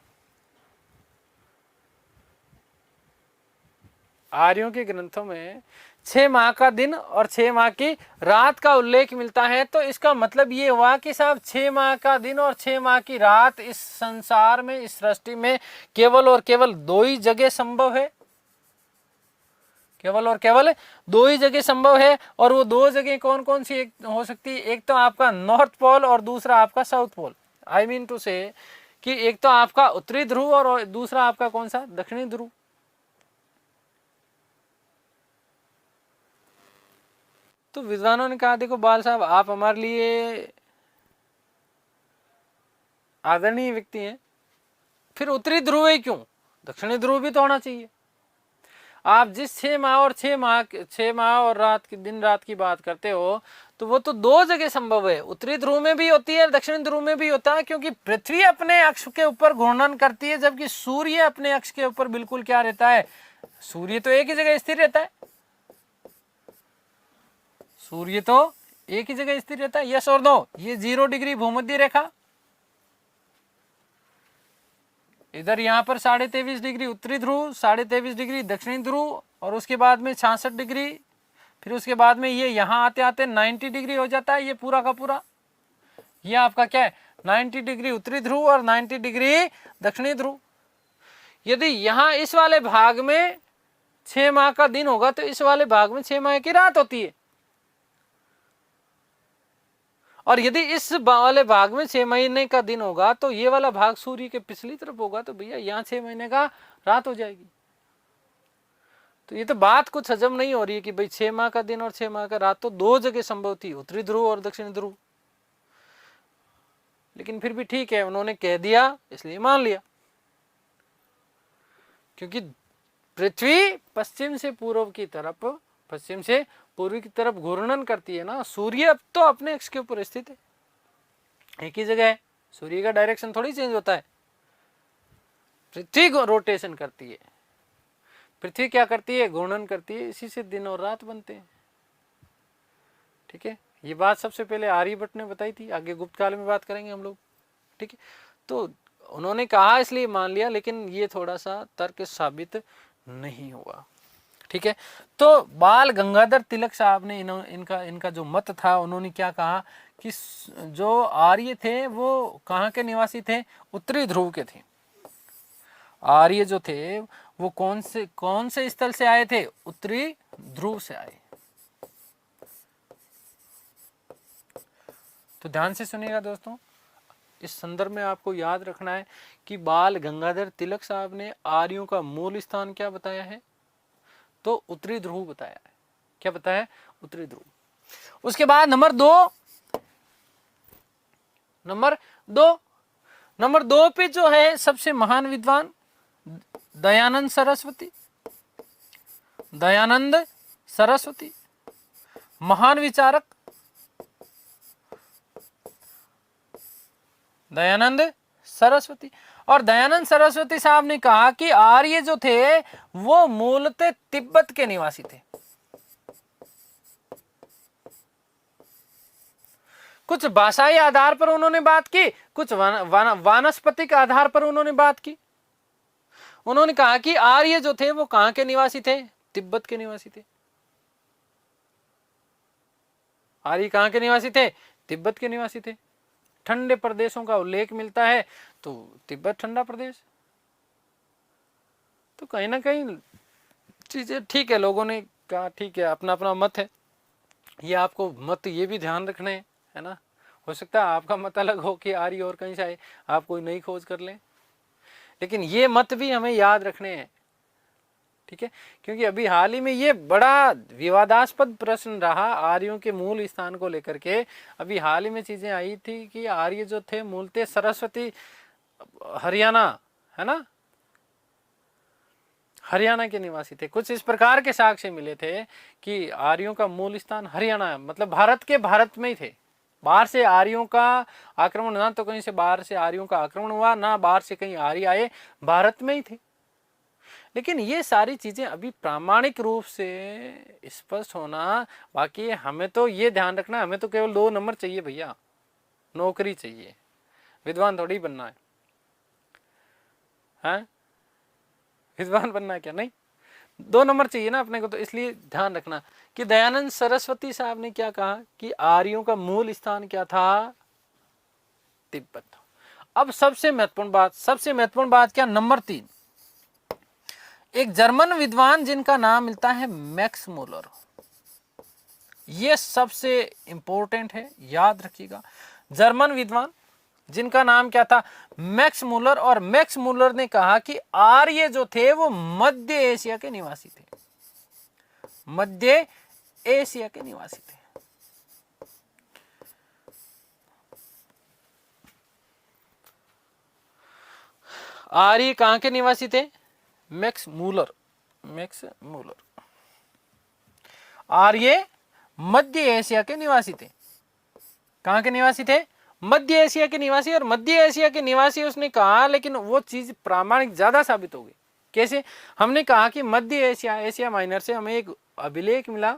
A: आर्यों के ग्रंथों में 6 माह का दिन और 6 माह की रात का उल्लेख मिलता है। तो इसका मतलब ये हुआ कि साहब 6 माह का दिन और 6 माह की रात इस संसार में, इस सृष्टि में केवल और केवल 2 ही जगह संभव है। केवल और केवल 2 ही जगह संभव है। और वो 2 जगह कौन कौन सी एक हो सकती है? एक तो आपका नॉर्थ पोल और दूसरा आपका south pole. I mean to say कि एक तो आपका उत्तरी ध्रुव और दूसरा आपका कौन सा? दक्षिणी ध्रुव। तो विद्वानों ने कहा देखो बाल साहब, आप हमारे लिए आदरणीय व्यक्ति हैं, फिर उत्तरी ध्रुव ही क्यों? दक्षिणी ध्रुव भी तो होना चाहिए। आप जिस 6 माह और 6 माह और रात की, दिन रात की बात करते हो, तो वो तो 2 जगह संभव है। उत्तरी ध्रुव में भी होती है, दक्षिणी ध्रुव में भी होता है, क्योंकि पृथ्वी अपने अक्ष के ऊपर घूर्णन करती है, जबकि सूर्य अपने अक्ष के ऊपर बिल्कुल क्या रहता है? सूर्य तो एक ही जगह स्थिर रहता है। सूर्य तो एक ही जगह स्थिर रहता है। यस और नो? ये 0 डिग्री भूमध्य रेखा, इधर यहाँ पर 23.5 डिग्री उत्तरी ध्रुव, 23.5 डिग्री दक्षिणी ध्रुव, और उसके बाद में 66 डिग्री, फिर उसके बाद में ये यहाँ आते आते 90 डिग्री हो जाता है। ये पूरा का पूरा ये आपका क्या है? 90 डिग्री उत्तरी ध्रुव और 90 डिग्री दक्षिणी ध्रुव। यदि यहाँ इस वाले भाग में 6 माह का दिन होगा, तो इस वाले भाग में 6 माह की रात होती है। और यदि इस वाले भाग में 6 महीने का दिन होगा, तो ये वाला भाग सूर्य के पिछली तरफ होगा, तो भैया यहाँ 6 महीने का रात हो जाएगी। तो ये तो बात कुछ हजम नहीं हो रही है कि भाई 6 माह का दिन और 6 माह का रात तो 2 जगह संभव थी, उत्तरी ध्रुव और दक्षिणी ध्रुव। लेकिन फिर भी ठीक है, उन्होंने कह दिया इसलिए मान लिया, क्योंकि पृथ्वी पश्चिम से पूर्व की तरफ, पश्चिम से पूर्व की तरफ घूर्णन करती है ना। सूर्य अब तो अपने अक्ष के ऊपर स्थित है, एक ही जगह है। सूर्य का डायरेक्शन थोड़ी चेंज होता है। पृथ्वी रोटेशन करती है, पृथ्वी क्या करती है? घूर्णन करती है। इसी से दिन और रात बनते हैं। ठीक है, ये बात सबसे पहले आर्यभट्ट ने बताई थी, आगे गुप्त काल में बात करेंगे हम लोग। ठीक है, तो उन्होंने कहा इसलिए मान लिया, लेकिन ये थोड़ा सा तर्क साबित नहीं हुआ। ठीक है, तो बाल गंगाधर तिलक साहब ने इनका जो मत था, उन्होंने क्या कहा कि जो आर्य थे वो कहाँ के निवासी थे? उत्तरी ध्रुव के थे। आर्य जो थे वो कौन से स्थल से आए थे? उत्तरी ध्रुव से आए। तो ध्यान से सुनिएगा दोस्तों, इस संदर्भ में आपको याद रखना है कि बाल गंगाधर तिलक साहब ने आर्यों का मूल स्थान क्या बताया है? तो उत्तरी ध्रुव बताया है। क्या बताया? उत्तरी ध्रुव। उसके बाद नंबर दो पे जो है सबसे महान विद्वान दयानंद सरस्वती, महान विचारक दयानंद सरस्वती। और दयानंद सरस्वती साहब ने कहा कि आर्य जो थे वो मूलतः तिब्बत के निवासी थे। कुछ भाषाई आधार पर उन्होंने बात की, कुछ वानस्पतिक आधार पर उन्होंने बात की। उन्होंने कहा कि आर्य जो थे वो कहां के निवासी थे? तिब्बत के निवासी थे। आर्य कहां के निवासी थे? तिब्बत के निवासी थे। ठंडे प्रदेशों का उल्लेख मिलता है, तो तिब्बत ठंडा प्रदेश। तो कहीं ना कहीं चीजें ठीक है, लोगों ने कहा ठीक है, अपना अपना मत है। ये आपको मत ये भी ध्यान रखना है ना। हो सकता है आपका मत अलग हो कि आर्य और कहीं से आए, आप कोई नई खोज कर लें, लेकिन ये मत भी हमें याद रखने हैं। ठीक है, क्योंकि अभी हाल ही में ये बड़ा विवादास्पद प्रश्न रहा आर्यों के मूल स्थान को लेकर के। अभी हाल ही में चीजें आई थी कि आर्य जो थे मूलतः सरस्वती, हरियाणा, है ना, हरियाणा के निवासी थे। कुछ इस प्रकार के साक्ष्य मिले थे कि आर्यों का मूल स्थान हरियाणा, मतलब भारत में ही थे। बाहर से आर्यों का आक्रमण, ना तो कहीं से बाहर से आर्यों का आक्रमण हुआ, ना बाहर से कहीं आर्य आए, भारत में ही थे। लेकिन ये सारी चीजें अभी प्रामाणिक रूप से स्पष्ट होना बाकी है। हमें तो ये ध्यान रखना, हमें तो केवल 2 नंबर चाहिए भैया, नौकरी चाहिए, विद्वान थोड़ी बनना है। हाँ, विद्वान बनना है क्या? नहीं, 2 नंबर चाहिए ना अपने को। तो इसलिए ध्यान रखना कि दयानंद सरस्वती साहब ने क्या कहा कि आर्यों का मूल स्थान क्या था? तिब्बत। अब सबसे महत्वपूर्ण बात क्या? नंबर 3, एक जर्मन विद्वान जिनका नाम मिलता है मैक्स मूलर। ये सबसे इंपॉर्टेंट है, याद रखिएगा। जर्मन विद्वान जिनका नाम क्या था? Max Muller. और मैक्स मूलर ने कहा कि आर्य जो थे वो मध्य एशिया के निवासी थे, मध्य एशिया के निवासी थे। आर्य कहां के निवासी थे? मैक्स मूलर, आर्य मध्य एशिया के निवासी थे। कहां के निवासी थे? मध्य एशिया के निवासी। और मध्य एशिया के निवासी उसने कहा, लेकिन वो चीज प्रामाणिक ज्यादा साबित हो गई। कैसे? हमने कहा कि मध्य एशिया, एशिया माइनर से हमें एक अभिलेख मिला,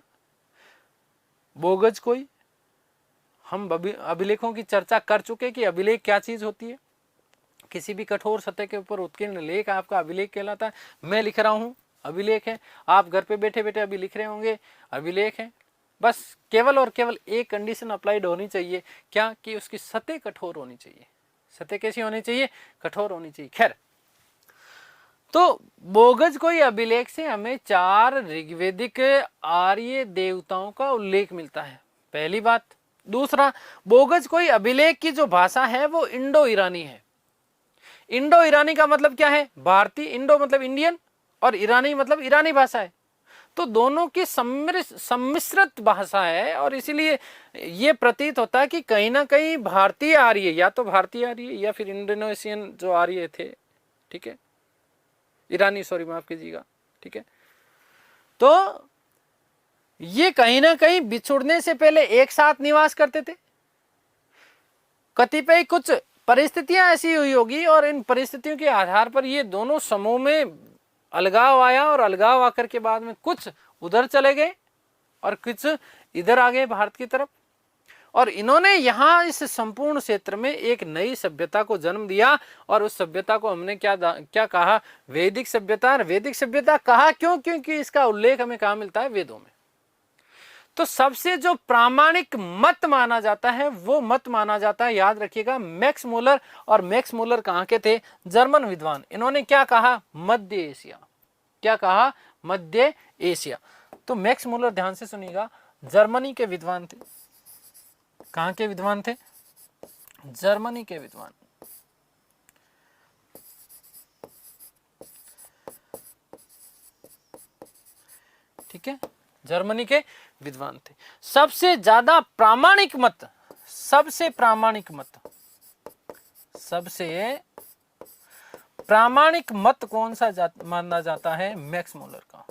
A: बोगज कोई। हम अभिलेखों की चर्चा कर चुके कि अभिलेख क्या चीज होती है। किसी भी कठोर सतह के ऊपर उत्कीर्ण लेख आपका अभिलेख कहलाता है। मैं लिख रहा हूं, अभिलेख है। आप घर पे बैठे बैठे अभी लिख रहे होंगे, अभिलेख है। बस केवल और केवल एक कंडीशन अप्लाइड होनी चाहिए, क्या? कि उसकी सतह कठोर होनी चाहिए। सतह कैसी होनी चाहिए? कठोर होनी चाहिए। खैर, तो बोगज कोई अभिलेख से हमें 4 ऋग्वेदिक आर्य देवताओं का उल्लेख मिलता है, पहली बात। दूसरा, बोगज कोई अभिलेख की जो भाषा है वो इंडो ईरानी है। इंडो ईरानी का मतलब क्या है? भारतीय। इंडो मतलब इंडियन, और ईरानी मतलब ईरानी भाषा है। तो दोनों की सम्मिश्रित भाषा है, और इसीलिए ये प्रतीत होता है कि कहीं ना कहीं भारतीय आर्य, या तो भारतीय आर्य या फिर इंडोनेशियन जो आर्य थे, ठीक है, ईरानी, सॉरी माफ कीजिएगा, ठीक है, तो ये कहीं ना कहीं बिछुड़ने से पहले एक साथ निवास करते थे। कतिपय कुछ परिस्थितियां ऐसी हुई होगी, और इन परिस्थितियों के आधार पर ये दोनों समूह में अलगाव आया, और अलगाव आकर के बाद में कुछ उधर चले गए और कुछ इधर आ गए भारत की तरफ। और इन्होंने यहां इस संपूर्ण क्षेत्र में एक नई सभ्यता को जन्म दिया, और उस सभ्यता को हमने क्या कहा? वैदिक सभ्यता। वैदिक सभ्यता कहा क्यों? क्योंकि इसका उल्लेख हमें कहां मिलता है? वेदों में। तो सबसे जो प्रामाणिक मत माना जाता है वो मत माना जाता है, याद रखिएगा, मैक्स मूलर। और मैक्स मूलर कहां के थे? जर्मन विद्वान। इन्होंने क्या कहा? मध्य एशिया। क्या कहा? मध्य एशिया। तो मैक्स मूलर, ध्यान से सुनिएगा, जर्मनी के विद्वान थे। कहां के विद्वान थे? जर्मनी के विद्वान। ठीक है, जर्मनी के विद्वान थे। सबसे ज्यादा प्रामाणिक मत, सबसे प्रामाणिक मत कौन सा माना जाता है? मैक्स मूलर का।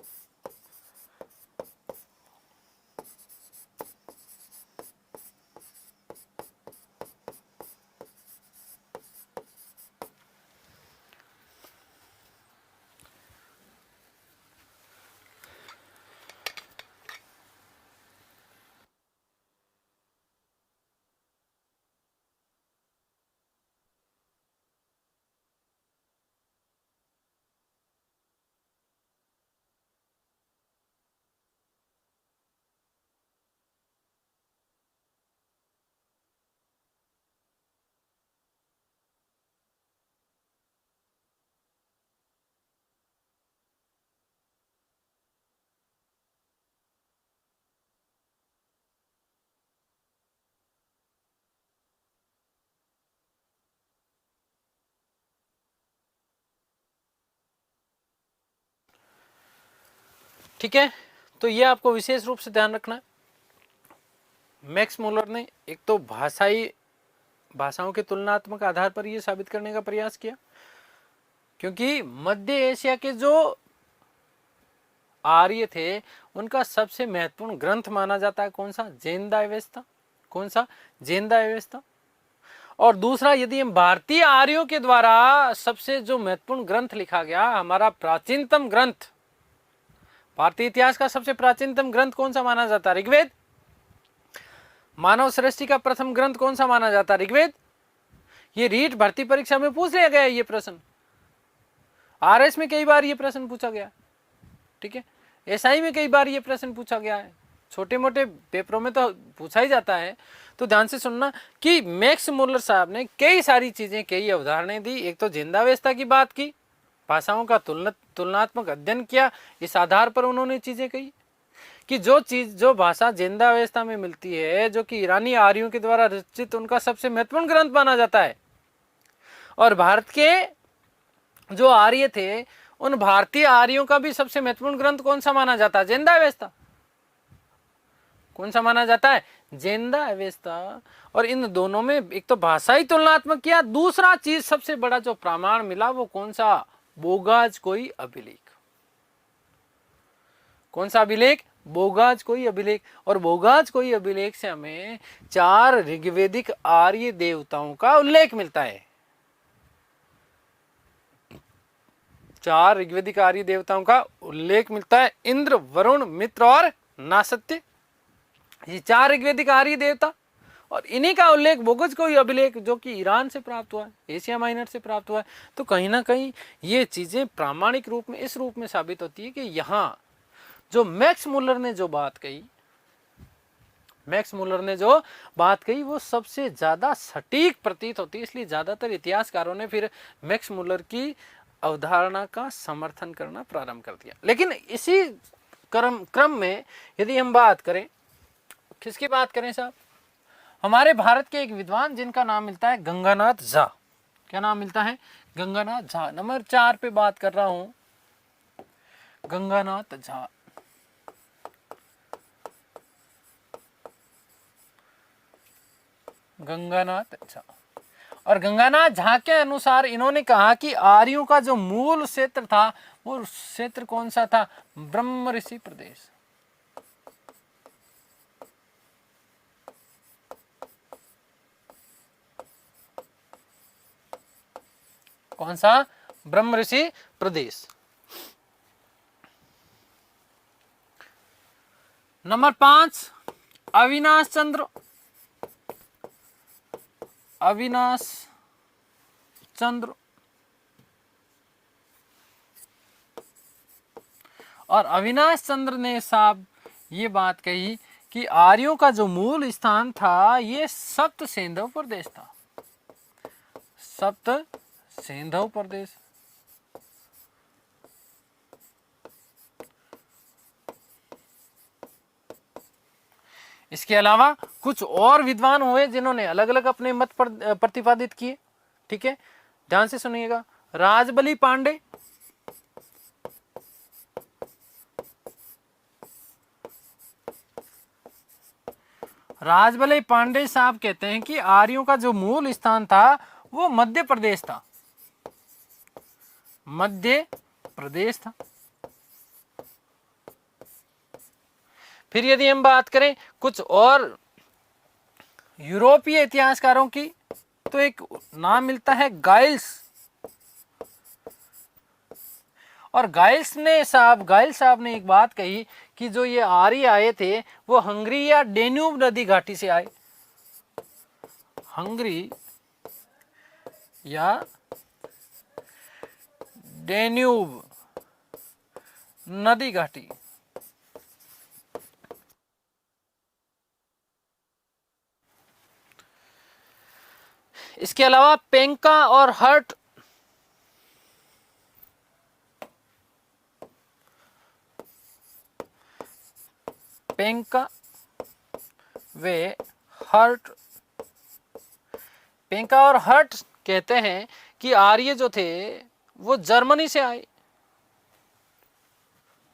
A: ठीक है, तो ये आपको विशेष रूप से ध्यान रखना है। मैक्स मूलर ने एक तो भाषाओं के तुलनात्मक आधार पर यह साबित करने का प्रयास किया, क्योंकि मध्य एशिया के जो आर्य थे उनका सबसे महत्वपूर्ण ग्रंथ माना जाता है कौन सा? जैन दायवेस्ता। कौन सा? जेंदा व्यवस्था। और दूसरा, यदि हम भारतीय आर्यों के द्वारा सबसे जो महत्वपूर्ण ग्रंथ लिखा गया, हमारा प्राचीनतम ग्रंथ, भारतीय इतिहास का सबसे प्राचीनतम ग्रंथ कौन सा माना जाता है? ऋग्वेद। मानव सृष्टि का प्रथम ग्रंथ कौन सा माना जाता है? ऋग्वेद। ये रीट भर्ती परीक्षा में पूछ लिया गया है ये प्रश्न, आरएस में कई बार ये प्रश्न पूछा गया, ठीक है, एसआई में कई बार ये प्रश्न पूछा गया है, छोटे मोटे पेपरों में तो पूछा ही जाता है। तो ध्यान से सुनना कि मैक्स मुलर साहब ने कई सारी चीजें, कई अवधारणाएं दी। एक तो जिंदावस्था की बात की, भाषाओं का तुलनात्मक अध्ययन किया, इस आधार पर उन्होंने चीजें कही कि जो भाषा जिंदावस्था में मिलती है, जो कि ईरानी आर्यों के द्वारा रचित उनका सबसे महत्वपूर्ण ग्रंथ माना जाता है। और भारत के जो आर्य थे, उन भारतीय आर्यों का भी सबसे महत्वपूर्ण ग्रंथ कौन सा माना जाता है? जिंदावस्था। कौन सा माना जाता है? जिंदावस्था। और इन दोनों में एक तो भाषा ही तुलनात्मक किया, दूसरा चीज सबसे बड़ा जो प्रमाण मिला वो कौन सा? बोगाज कोई अभिलेख। कौन सा अभिलेख? बोगाज कोई अभिलेख। और बोगाज कोई अभिलेख से हमें 4 ऋग्वेदिक आर्य देवताओं का उल्लेख मिलता है। 4 ऋग्वेदिक आर्य देवताओं का उल्लेख मिलता है, इंद्र, वरुण, मित्र और नासत्य। ये 4 ऋग्वेदिक आर्य देवता, और इन्हीं का उल्लेख बोगज कोई अभिलेख जो कि ईरान से प्राप्त हुआ है, एशिया माइनर से प्राप्त हुआ है। तो कहीं ना कहीं ये चीजें प्रामाणिक रूप में इस रूप में साबित होती है कि यहां जो मैक्स मुलर ने जो बात कही, मैक्स मुलर ने जो बात कही वो सबसे ज्यादा सटीक प्रतीत होती है। इसलिए ज्यादातर इतिहासकारों ने फिर मैक्स मुलर की अवधारणा का समर्थन करना प्रारंभ कर दिया। लेकिन इसी क्रम में यदि हम बात करें, किसकी बात करें साहब? हमारे भारत के एक विद्वान जिनका नाम मिलता है गंगानाथ झा। क्या नाम मिलता है? गंगानाथ झा। नंबर 4 पे बात कर रहा हूं, गंगानाथ झा। गंगानाथ झा। और गंगानाथ झा के अनुसार इन्होंने कहा कि आर्यों का जो मूल क्षेत्र था वो क्षेत्र कौन सा था? ब्रह्म ऋषि प्रदेश। कौन सा? ब्रह्म ऋषि प्रदेश। नंबर 5, अविनाश चंद्र। अविनाश चंद्र। और अविनाश चंद्र ने साहब ये बात कही कि आर्यों का जो मूल स्थान था ये सप्त सेंधव प्रदेश था। सप्त सेंधव प्रदेश। इसके अलावा कुछ और विद्वान हुए जिन्होंने अलग अलग अपने मत प्रतिपादित किए, ठीक है, ध्यान से सुनिएगा। राजबली पांडे, राजबली पांडे साहब कहते हैं कि आर्यों का जो मूल स्थान था वो मध्य प्रदेश था। मध्य प्रदेश था। फिर यदि हम बात करें कुछ और यूरोपीय इतिहासकारों की, तो एक नाम मिलता है गाइल्स। और गाइल्स साहब ने एक बात कही कि जो ये आर्य आए थे वो हंगरी या डेन्यूब नदी घाटी से आए। हंगरी या डेन्यूब नदी घाटी। इसके अलावा पेंका और हर्ट, पेंका वे हर्ट, पेंका और हर्ट कहते हैं कि आर्य जो थे वो जर्मनी से आए।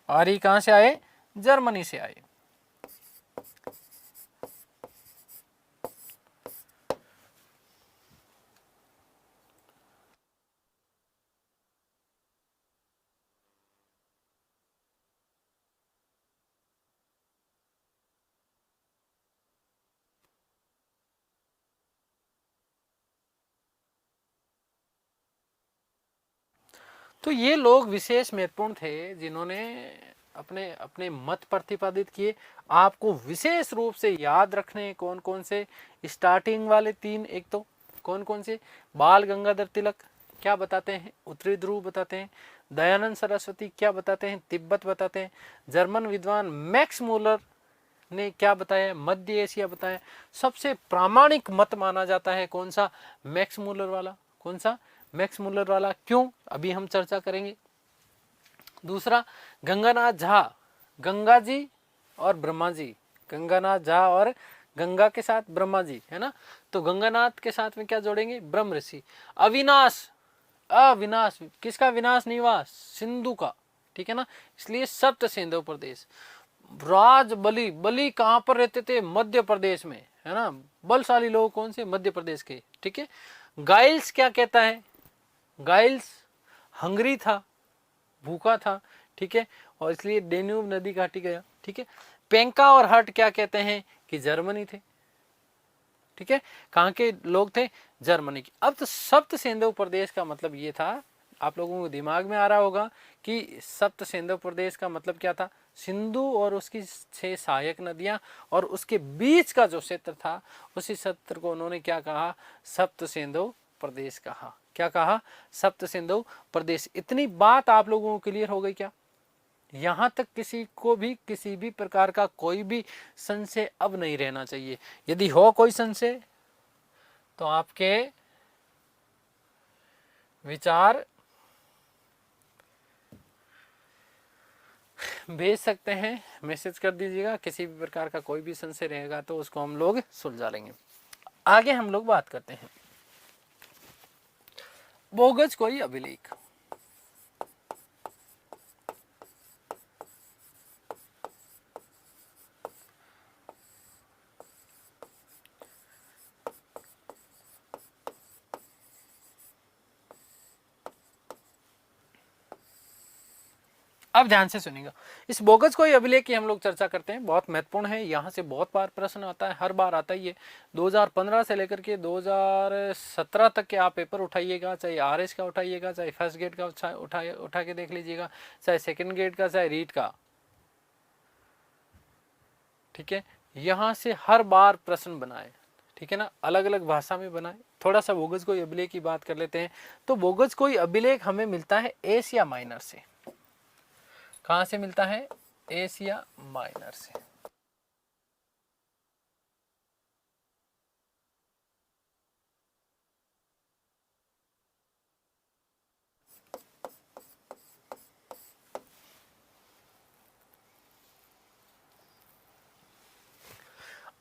A: आर्य कहां से आए? जर्मनी से आए। तो ये लोग विशेष महत्वपूर्ण थे जिन्होंने अपने अपने मत प्रतिपादित किए। आपको विशेष रूप से याद रखने कौन कौन से, स्टार्टिंग वाले 3, एक तो कौन कौन से, बाल गंगाधर तिलक क्या बताते हैं, उत्तरी ध्रुव बताते हैं, दयानंद सरस्वती क्या बताते हैं, तिब्बत बताते हैं, जर्मन विद्वान मैक्स मूलर ने क्या बताया, मध्य एशिया बताया। सबसे प्रामाणिक मत माना जाता है कौन सा, मैक्स मूलर वाला। कौन सा, मैक्स मूलर वाला। क्यों, अभी हम चर्चा करेंगे। दूसरा, गंगानाथ झा, गंगा जी और ब्रह्मा जी, गंगानाथ झा और गंगा के साथ ब्रह्मा जी, है ना। तो गंगानाथ के साथ में क्या जोड़ेंगे, ब्रह्म ऋषि। अविनाश, अविनाश, किसका विनाश नहीं हुआ, सिंधु का, ठीक है ना, इसलिए सप्त सिंधु प्रदेश। राज बलि, बलि कहां पर रहते थे, मध्य प्रदेश में, है ना। बलशाली लोग कौन से, मध्य प्रदेश के, ठीक है। गाइल्स क्या कहता है, गाइल्स हंगरी था, भूखा था, ठीक है, और इसलिए डेन्यूब नदी घाटी गया, ठीक है। पेंका और हट क्या कहते हैं कि जर्मनी थे, ठीक है। कहां के लोग थे, जर्मनी के। अब तो सप्त सिंधु प्रदेश का मतलब ये था, आप लोगों को दिमाग में आ रहा होगा कि सप्त सिंधु प्रदेश का मतलब क्या था, सिंधु और उसकी 6 सहायक नदियां और उसके बीच का जो क्षेत्र था, उसी क्षेत्र को उन्होंने क्या कहा, सप्त सिंधु प्रदेश कहा। क्या कहा, सप्त सिंधु प्रदेश। इतनी बात आप लोगों को क्लियर हो गई क्या, यहां तक किसी को भी किसी भी प्रकार का कोई भी संशय अब नहीं रहना चाहिए। यदि हो कोई संशय तो आपके विचार भेज सकते हैं, मैसेज कर दीजिएगा। किसी भी प्रकार का कोई भी संशय रहेगा तो उसको हम लोग सुलझा लेंगे। आगे हम लोग बात करते हैं, बोगस कोई अभिलेख। अब ध्यान से सुनिएगा, इस बोगस कोई अभिलेख की हम लोग चर्चा करते हैं, बहुत महत्वपूर्ण है। यहाँ से बहुत बार प्रश्न आता है, हर बार आता ही है। 2015 से लेकर के 2017 तक के आप पेपर उठाइएगा, चाहे आरएस का उठाइएगा, चाहे फर्स्ट गेट का उठा के देख लीजिएगा, चाहे सेकंड गेट का, चाहे रीट का, ठीक है। यहाँ से हर बार प्रश्न बनाए, ठीक है ना, अलग अलग भाषा में बनाए। थोड़ा सा बोगस कोई अभिलेख की बात कर लेते हैं। तो बोगस कोई अभिलेख हमें मिलता है एशिया माइनर से। कहां से मिलता है, एशिया माइनर से।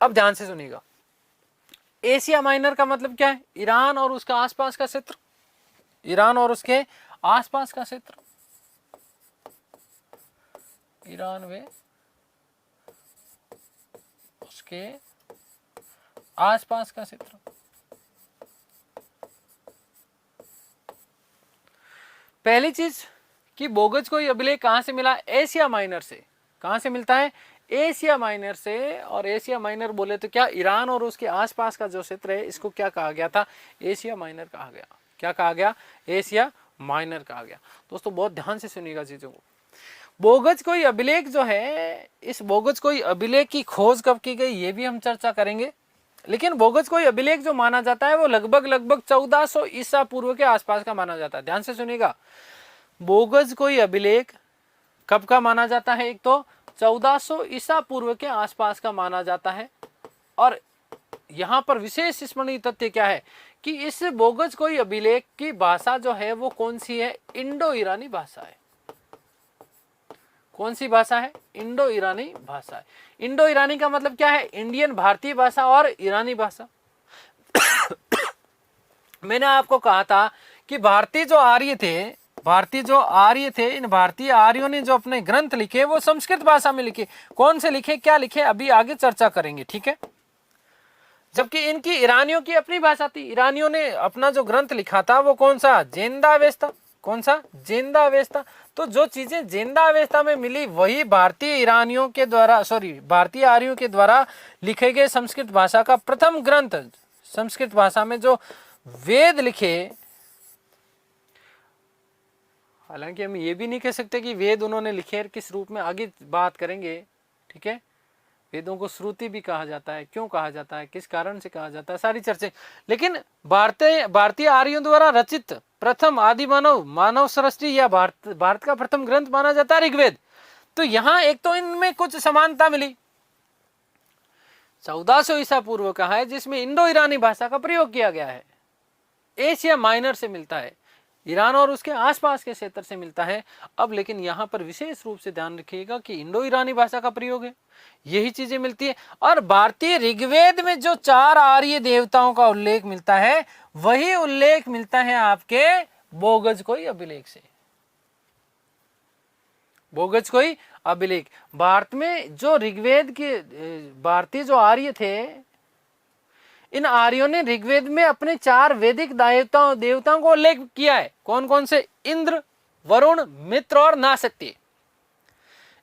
A: अब ध्यान से सुनिएगा, एशिया माइनर का मतलब क्या है, ईरान और उसका आसपास का क्षेत्र, ईरान और उसके आसपास का क्षेत्र, ईरान व उसके आसपास का क्षेत्र। पहली चीज कि बोगस कोई अभिलेख कहां से मिला, एशिया माइनर से। कहां से मिलता है, एशिया माइनर से। और एशिया माइनर बोले तो क्या, ईरान और उसके आसपास का जो क्षेत्र है, इसको क्या कहा गया था, एशिया माइनर कहा गया। क्या कहा गया, एशिया माइनर कहा गया। दोस्तों बहुत ध्यान से सुनिएगा चीजों को। बोगस कोई अभिलेख जो है, इस बोगस कोई अभिलेख की खोज कब की गई ये भी हम चर्चा करेंगे। लेकिन बोगस कोई अभिलेख जो माना जाता है वो लगभग 1400 ईसा पूर्व के आसपास का माना जाता है। ध्यान से सुनिएगा, बोगस कोई अभिलेख कब का माना जाता है, एक तो 1400 ईसा पूर्व के आसपास का माना जाता है। और यहां पर विशेष स्मरणीय तथ्य क्या है कि इस बोगस कोई अभिलेख की भाषा जो है वो कौन सी है, इंडो ईरानी भाषा है। कौन सी भाषा है, इंडो ईरानी भाषा है। इंडो ईरानी का मतलब क्या है, इंडियन भारतीय भाषा और ईरानी भाषा। मैंने आपको कहा था कि भारतीय जो आर्य थे, इन भारतीय आर्यों ने जो अपने ग्रंथ लिखे वो संस्कृत भाषा में लिखे। कौन से लिखे, क्या लिखे, अभी आगे चर्चा करेंगे, ठीक है। जबकि इनकी ईरानियों की अपनी भाषा थी। ईरानियों ने अपना जो ग्रंथ लिखा था वो कौन सा, जेंदावेस्ता। कौन सा, जेंदावेस्ता। तो जो चीजें जेंदावेस्ता में मिली वही भारतीय ईरानियों के द्वारा, भारतीय आर्यों के द्वारा लिखे गए संस्कृत भाषा का प्रथम ग्रंथ। संस्कृत भाषा में जो वेद लिखे, हालांकि हम ये भी नहीं कह सकते कि वेद उन्होंने लिखे किस रूप में, आगे बात करेंगे, ठीक है। वेदों को श्रुति भी कहा जाता है, क्यों कहा जाता है, किस कारण से कहा जाता है, सारी चर्चा। लेकिन भारतीय आर्यों द्वारा रचित प्रथम आदि मानव सृष्टि या भारत का प्रथम ग्रंथ माना जाता है ऋग्वेद। तो यहां एक तो इनमें कुछ समानता मिली, 1400 ईसा पूर्व का है, जिसमें इंडो ईरानी भाषा का प्रयोग किया गया है, एशिया माइनर से मिलता है, ईरान और उसके आसपास के क्षेत्र से मिलता है। अब लेकिन यहां पर विशेष रूप से ध्यान रखिएगा कि इंडो ईरानी भाषा का प्रयोग है, यही चीजें मिलती है। और भारतीय ऋग्वेद में जो 4 आर्य देवताओं का उल्लेख मिलता है, वही उल्लेख मिलता है आपके बोगज कोई अभिलेख से, बोगज कोई अभिलेख। भारत में जो ऋग्वेद के भारतीय जो आर्य थे, इन आर्यों ने ऋग्वेद में अपने 4 वैदिक देवताओं को उल्लेख किया है। कौन कौन से? इंद्र, वरुण, मित्र और नासत्य।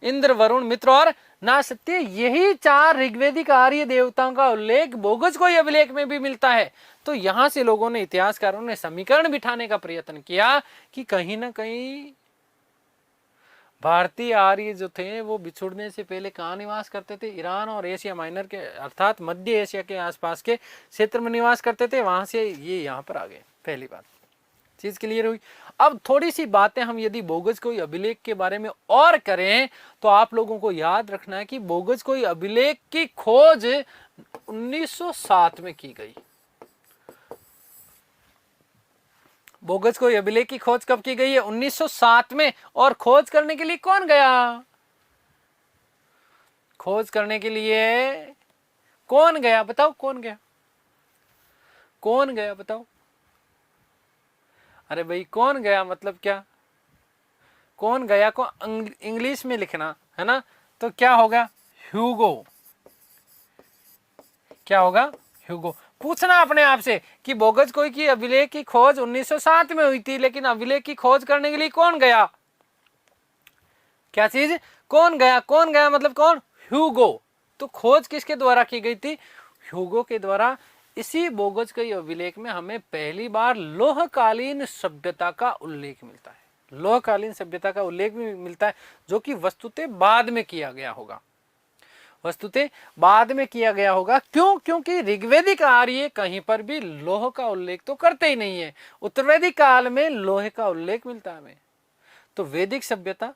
A: इंद्र, वरुण, मित्र और नासत्य, यही 4 ऋग्वेदिक आर्य देवताओं का उल्लेख बोगज कोई अभिलेख में भी मिलता है। तो यहां से लोगों ने, इतिहासकारों ने समीकरण बिठाने का प्रयत्न किया कि कहीं ना कहीं भारतीय आर्य जो थे वो बिछुड़ने से पहले कहाँ निवास करते थे? ईरान और एशिया माइनर के, अर्थात मध्य एशिया के आसपास के क्षेत्र में निवास करते थे। वहां से ये यहाँ पर आ गए। पहली बात, चीज क्लियर हुई। अब थोड़ी सी बातें हम यदि बोगज कोई अभिलेख के बारे में और करें, तो आप लोगों को याद रखना है कि बोगज कोई अभिलेख की खोज 1907 में की गई। बोगज कोई अभिलेख की खोज कब की गई है? 1907 में। और खोज करने के लिए कौन गया? खोज करने के लिए कौन गया? बताओ कौन गया? कौन गया बताओ? अरे भाई कौन गया मतलब क्या? कौन गया को इंग्लिश में लिखना है ना, तो क्या होगा? ह्यूगो। क्या होगा? ह्यूगो। पूछना अपने आप से कि बोगज कोई की अभिलेख की खोज 1907 में हुई थी, लेकिन अभिलेख की खोज करने के लिए कौन गया? क्या चीज? कौन गया? कौन गया मतलब कौन? ह्यूगो। तो खोज किसके द्वारा की गई थी? ह्यूगो के द्वारा। इसी बोगज कोई अभिलेख में हमें पहली बार लोहकालीन सभ्यता का उल्लेख मिलता है। लोहकालीन सभ्यता का उल्लेख भी मिलता है, जो कि वस्तुतः बाद में किया गया होगा। वस्तुतः बाद में किया गया होगा। क्यों? क्योंकि ऋग्वेदिक आर्य कहीं पर भी लोह का उल्लेख तो करते ही नहीं है। उत्तरवैदिक काल में लोहे का उल्लेख मिलता है हमें। तो वैदिक सभ्यता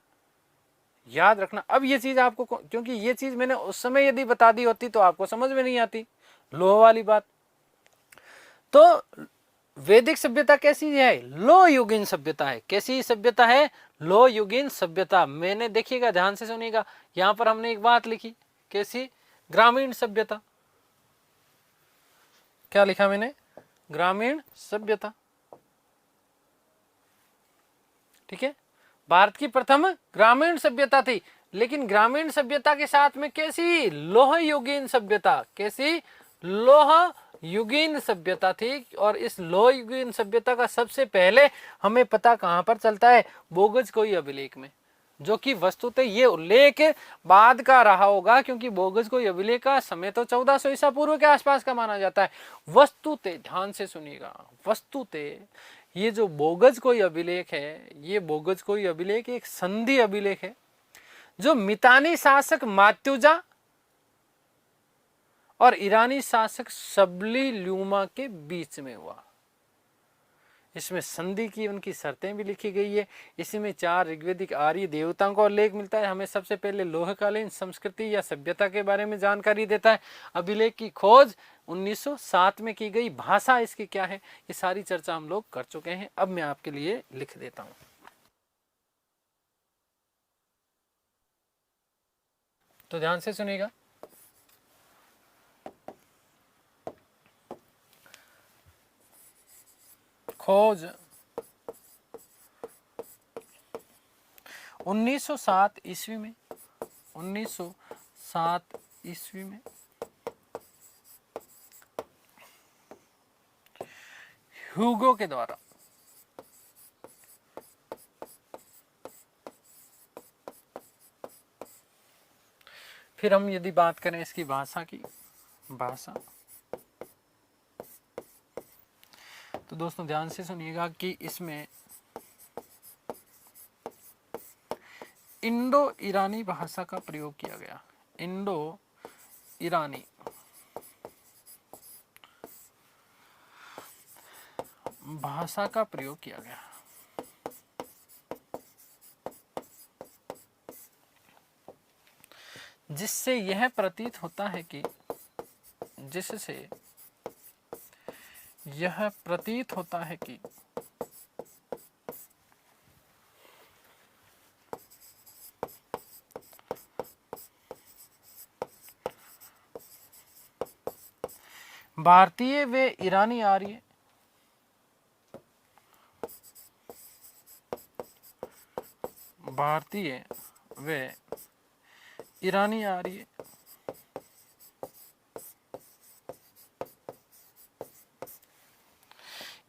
A: याद रखना। अब ये चीज आपको, क्योंकि ये चीज मैंने उस समय यदि बता दी होती तो आपको समझ में नहीं आती, लोह वाली बात। तो वैदिक सभ्यता कैसी है? लो युगीन सभ्यता है। कैसी सभ्यता है? लो युगीन सभ्यता। मैंने, देखिएगा ध्यान से सुनिएगा, यहां पर हमने एक बात लिखी, कैसी? ग्रामीण सभ्यता। क्या लिखा मैंने? ग्रामीण सभ्यता। ठीक है, भारत की प्रथम ग्रामीण सभ्यता थी। लेकिन ग्रामीण सभ्यता के साथ में कैसी? लोह युगीन सभ्यता। कैसी? लोह युगीन सभ्यता थी। और इस लोह युगीन सभ्यता का सबसे पहले हमें पता कहां पर चलता है? बोगज कोई अभिलेख में, जो कि वस्तुतः ये उल्लेख बाद का रहा होगा, क्योंकि बोगज कोई अभिलेख का समय तो 1400 ईसा पूर्व के आसपास का माना जाता है। वस्तुतः, ध्यान से सुनिएगा, वस्तुतः ये जो बोगज कोई अभिलेख है, ये बोगज कोई अभिलेख एक संधि अभिलेख है, जो मितानी शासक मात्युजा और ईरानी शासक शबली ल्यूमा के बीच में हुआ। इसमें संधि की उनकी शर्तें भी लिखी गई है। इसमें 4 ऋग्वेदिक आर्य देवताओं का उल्लेख मिलता है। हमें सबसे पहले लोहकालीन संस्कृति या सभ्यता के बारे में जानकारी देता है। अभिलेख की खोज 1907 में की गई। भाषा इसकी क्या है, ये सारी चर्चा हम लोग कर चुके हैं। अब मैं आपके लिए लिख देता हूं, तो ध्यान से सुनिएगा। खोज 1907 ईस्वी में, 1907 ईस्वी में ह्यूगो के द्वारा फिर हम यदि बात करें इसकी भाषा की, भाषा, तो दोस्तों ध्यान से सुनिएगा कि इसमें इंडो ईरानी भाषा का प्रयोग किया गया। इंडो ईरानी भाषा का प्रयोग किया गया। जिससे यह प्रतीत होता है कि भारतीय व ईरानी आर्य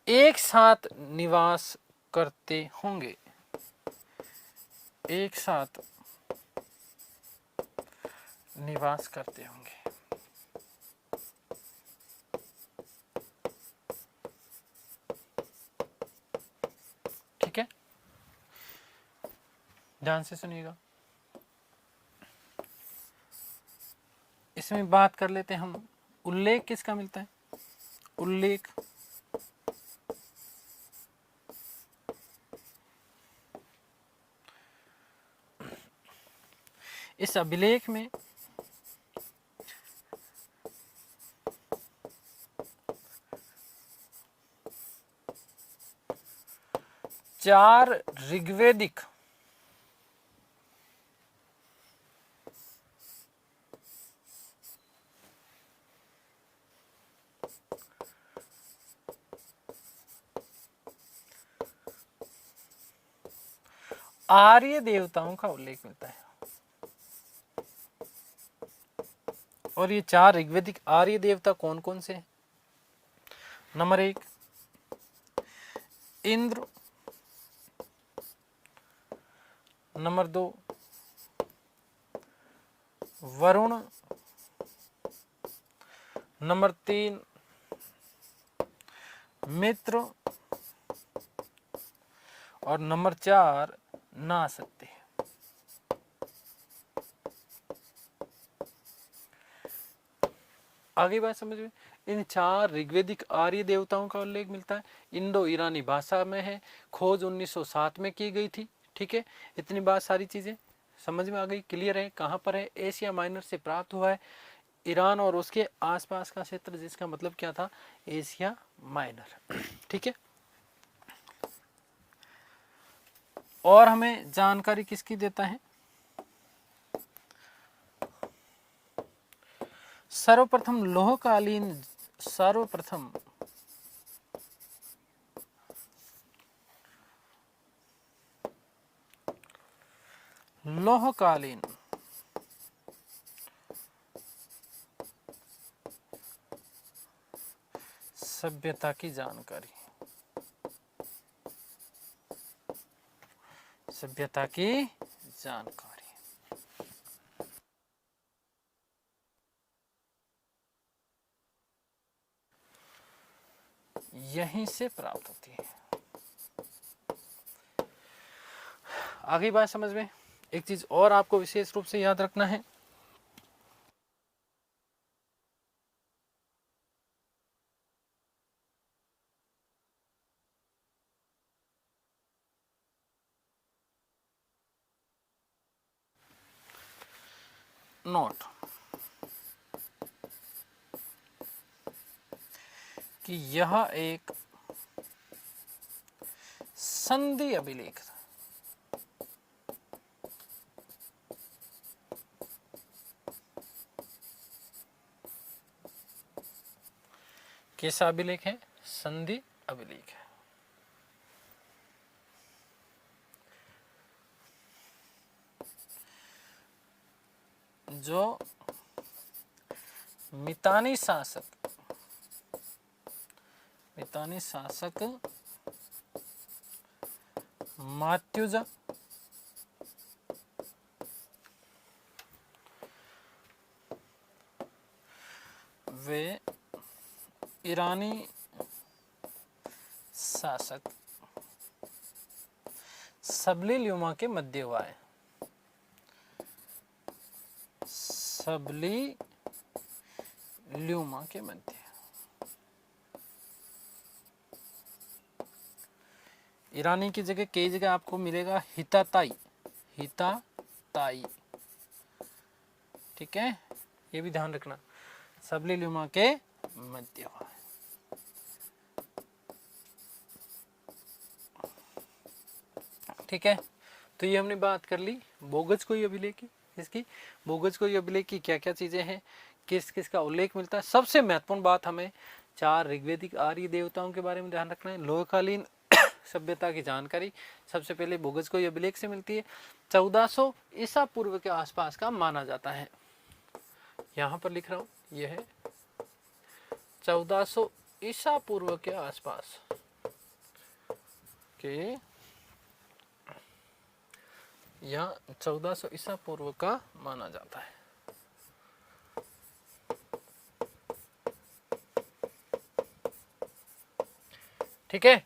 A: एक साथ निवास करते होंगे। ठीक है, ध्यान से सुनिएगा। इसमें बात कर लेते हैं हम, उल्लेख किसका मिलता है? उल्लेख इस अभिलेख में चार ऋग्वेदिक आर्य देवताओं का उल्लेख मिलता है। और ये चार ऋग्वेदिक आर्य देवता कौन कौन से हैं? Number 1 Indra, number 2 Varun, number 3 मित्र और नंबर 4 नासत्य। आगे बात समझ में। इन चार ऋग्वेदिक आर्य देवताओं का उल्लेख मिलता है, इंडो ईरानी भाषा में है, खोज 1907 में की गई थी। ठीक है, इतनी बात सारी चीजें समझ में आ गई, क्लियर है। कहाँ पर है? एशिया माइनर से प्राप्त हुआ है, ईरान और उसके आसपास का क्षेत्र, जिसका मतलब क्या था? Asia minor. ठीक है, और हमें जानकारी किसकी देता है? सर्वप्रथम लोहकालीन सभ्यता की जानकारी, यहीं से प्राप्त होती है। आगे बात समझ में। एक चीज और आपको विशेष रूप से याद रखना है, नोट कि यह एक संधि अभिलेख था। कैसा अभिलेख है? संधि अभिलेख है। जो मितानी शासक मात्युजा वे ईरानी शासक सबलील युमा के मध्य हुआ है। सबली ल्यूमा के मध्य। ईरानी की जगह कई जगह आपको मिलेगा हिताताई, हिताताई, ठीक है, ये भी ध्यान रखना, सबली ल्यूमा के मध्य। ठीक है, तो ये हमने बात कर ली बोगज कोई अभिलेख की, इसकी बोगज कोई अभिलेख की क्या क्या चीजें हैं, किस किस का उल्लेख मिलता है। सबसे महत्वपूर्ण बात हमें 4 ऋग्वेदिक आर्य देवताओं के बारे में ध्यान रखना है। लोहकालीन सभ्यता की जानकारी सबसे पहले बोगज कोई अभिलेख से मिलती है। 1400 ईसा पूर्व के आसपास का माना जाता है, यहाँ पर लिख रहा हूँ, ये है 1400 ईसा पूर्व के आसपास के, यहाँ 1400 ईसा पूर्व का माना जाता है। ठीक है,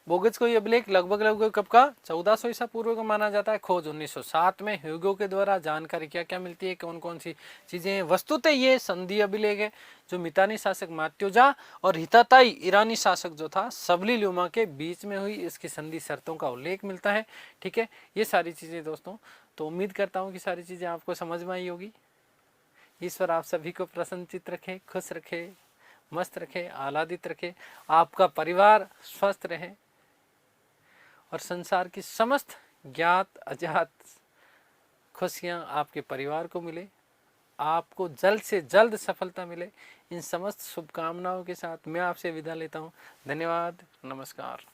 A: बोगज कोई अभिलेख लगभग कब का, 1400 ईसा पूर्व का माना जाता है। खोज 1907 में ह्यूगो के द्वारा जानकारी क्या क्या मिलती है, कौन कौन सी चीजें। वस्तुतः ये संधि अभिलेख है जो मितानी शासक मात्योजा और हिताताई ईरानी शासक जो था सबली ल्यूमा के बीच में हुई, इसकी संधि शर्तों का उल्लेख मिलता है। ठीक है, ये सारी चीजें दोस्तों, तो उम्मीद करता हूँ कि सारी चीजें आपको समझ में आई होगी। ईश्वर आप सभी को प्रसन्नचित रखे, खुश रखे, मस्त रखे, आह्लादित रखे, आपका परिवार स्वस्थ रहे और संसार की समस्त ज्ञात अज्ञात खुशियां आपके परिवार को मिले, आपको जल्द से जल्द सफलता मिले। इन समस्त शुभकामनाओं के साथ मैं आपसे विदा लेता हूं। धन्यवाद, नमस्कार।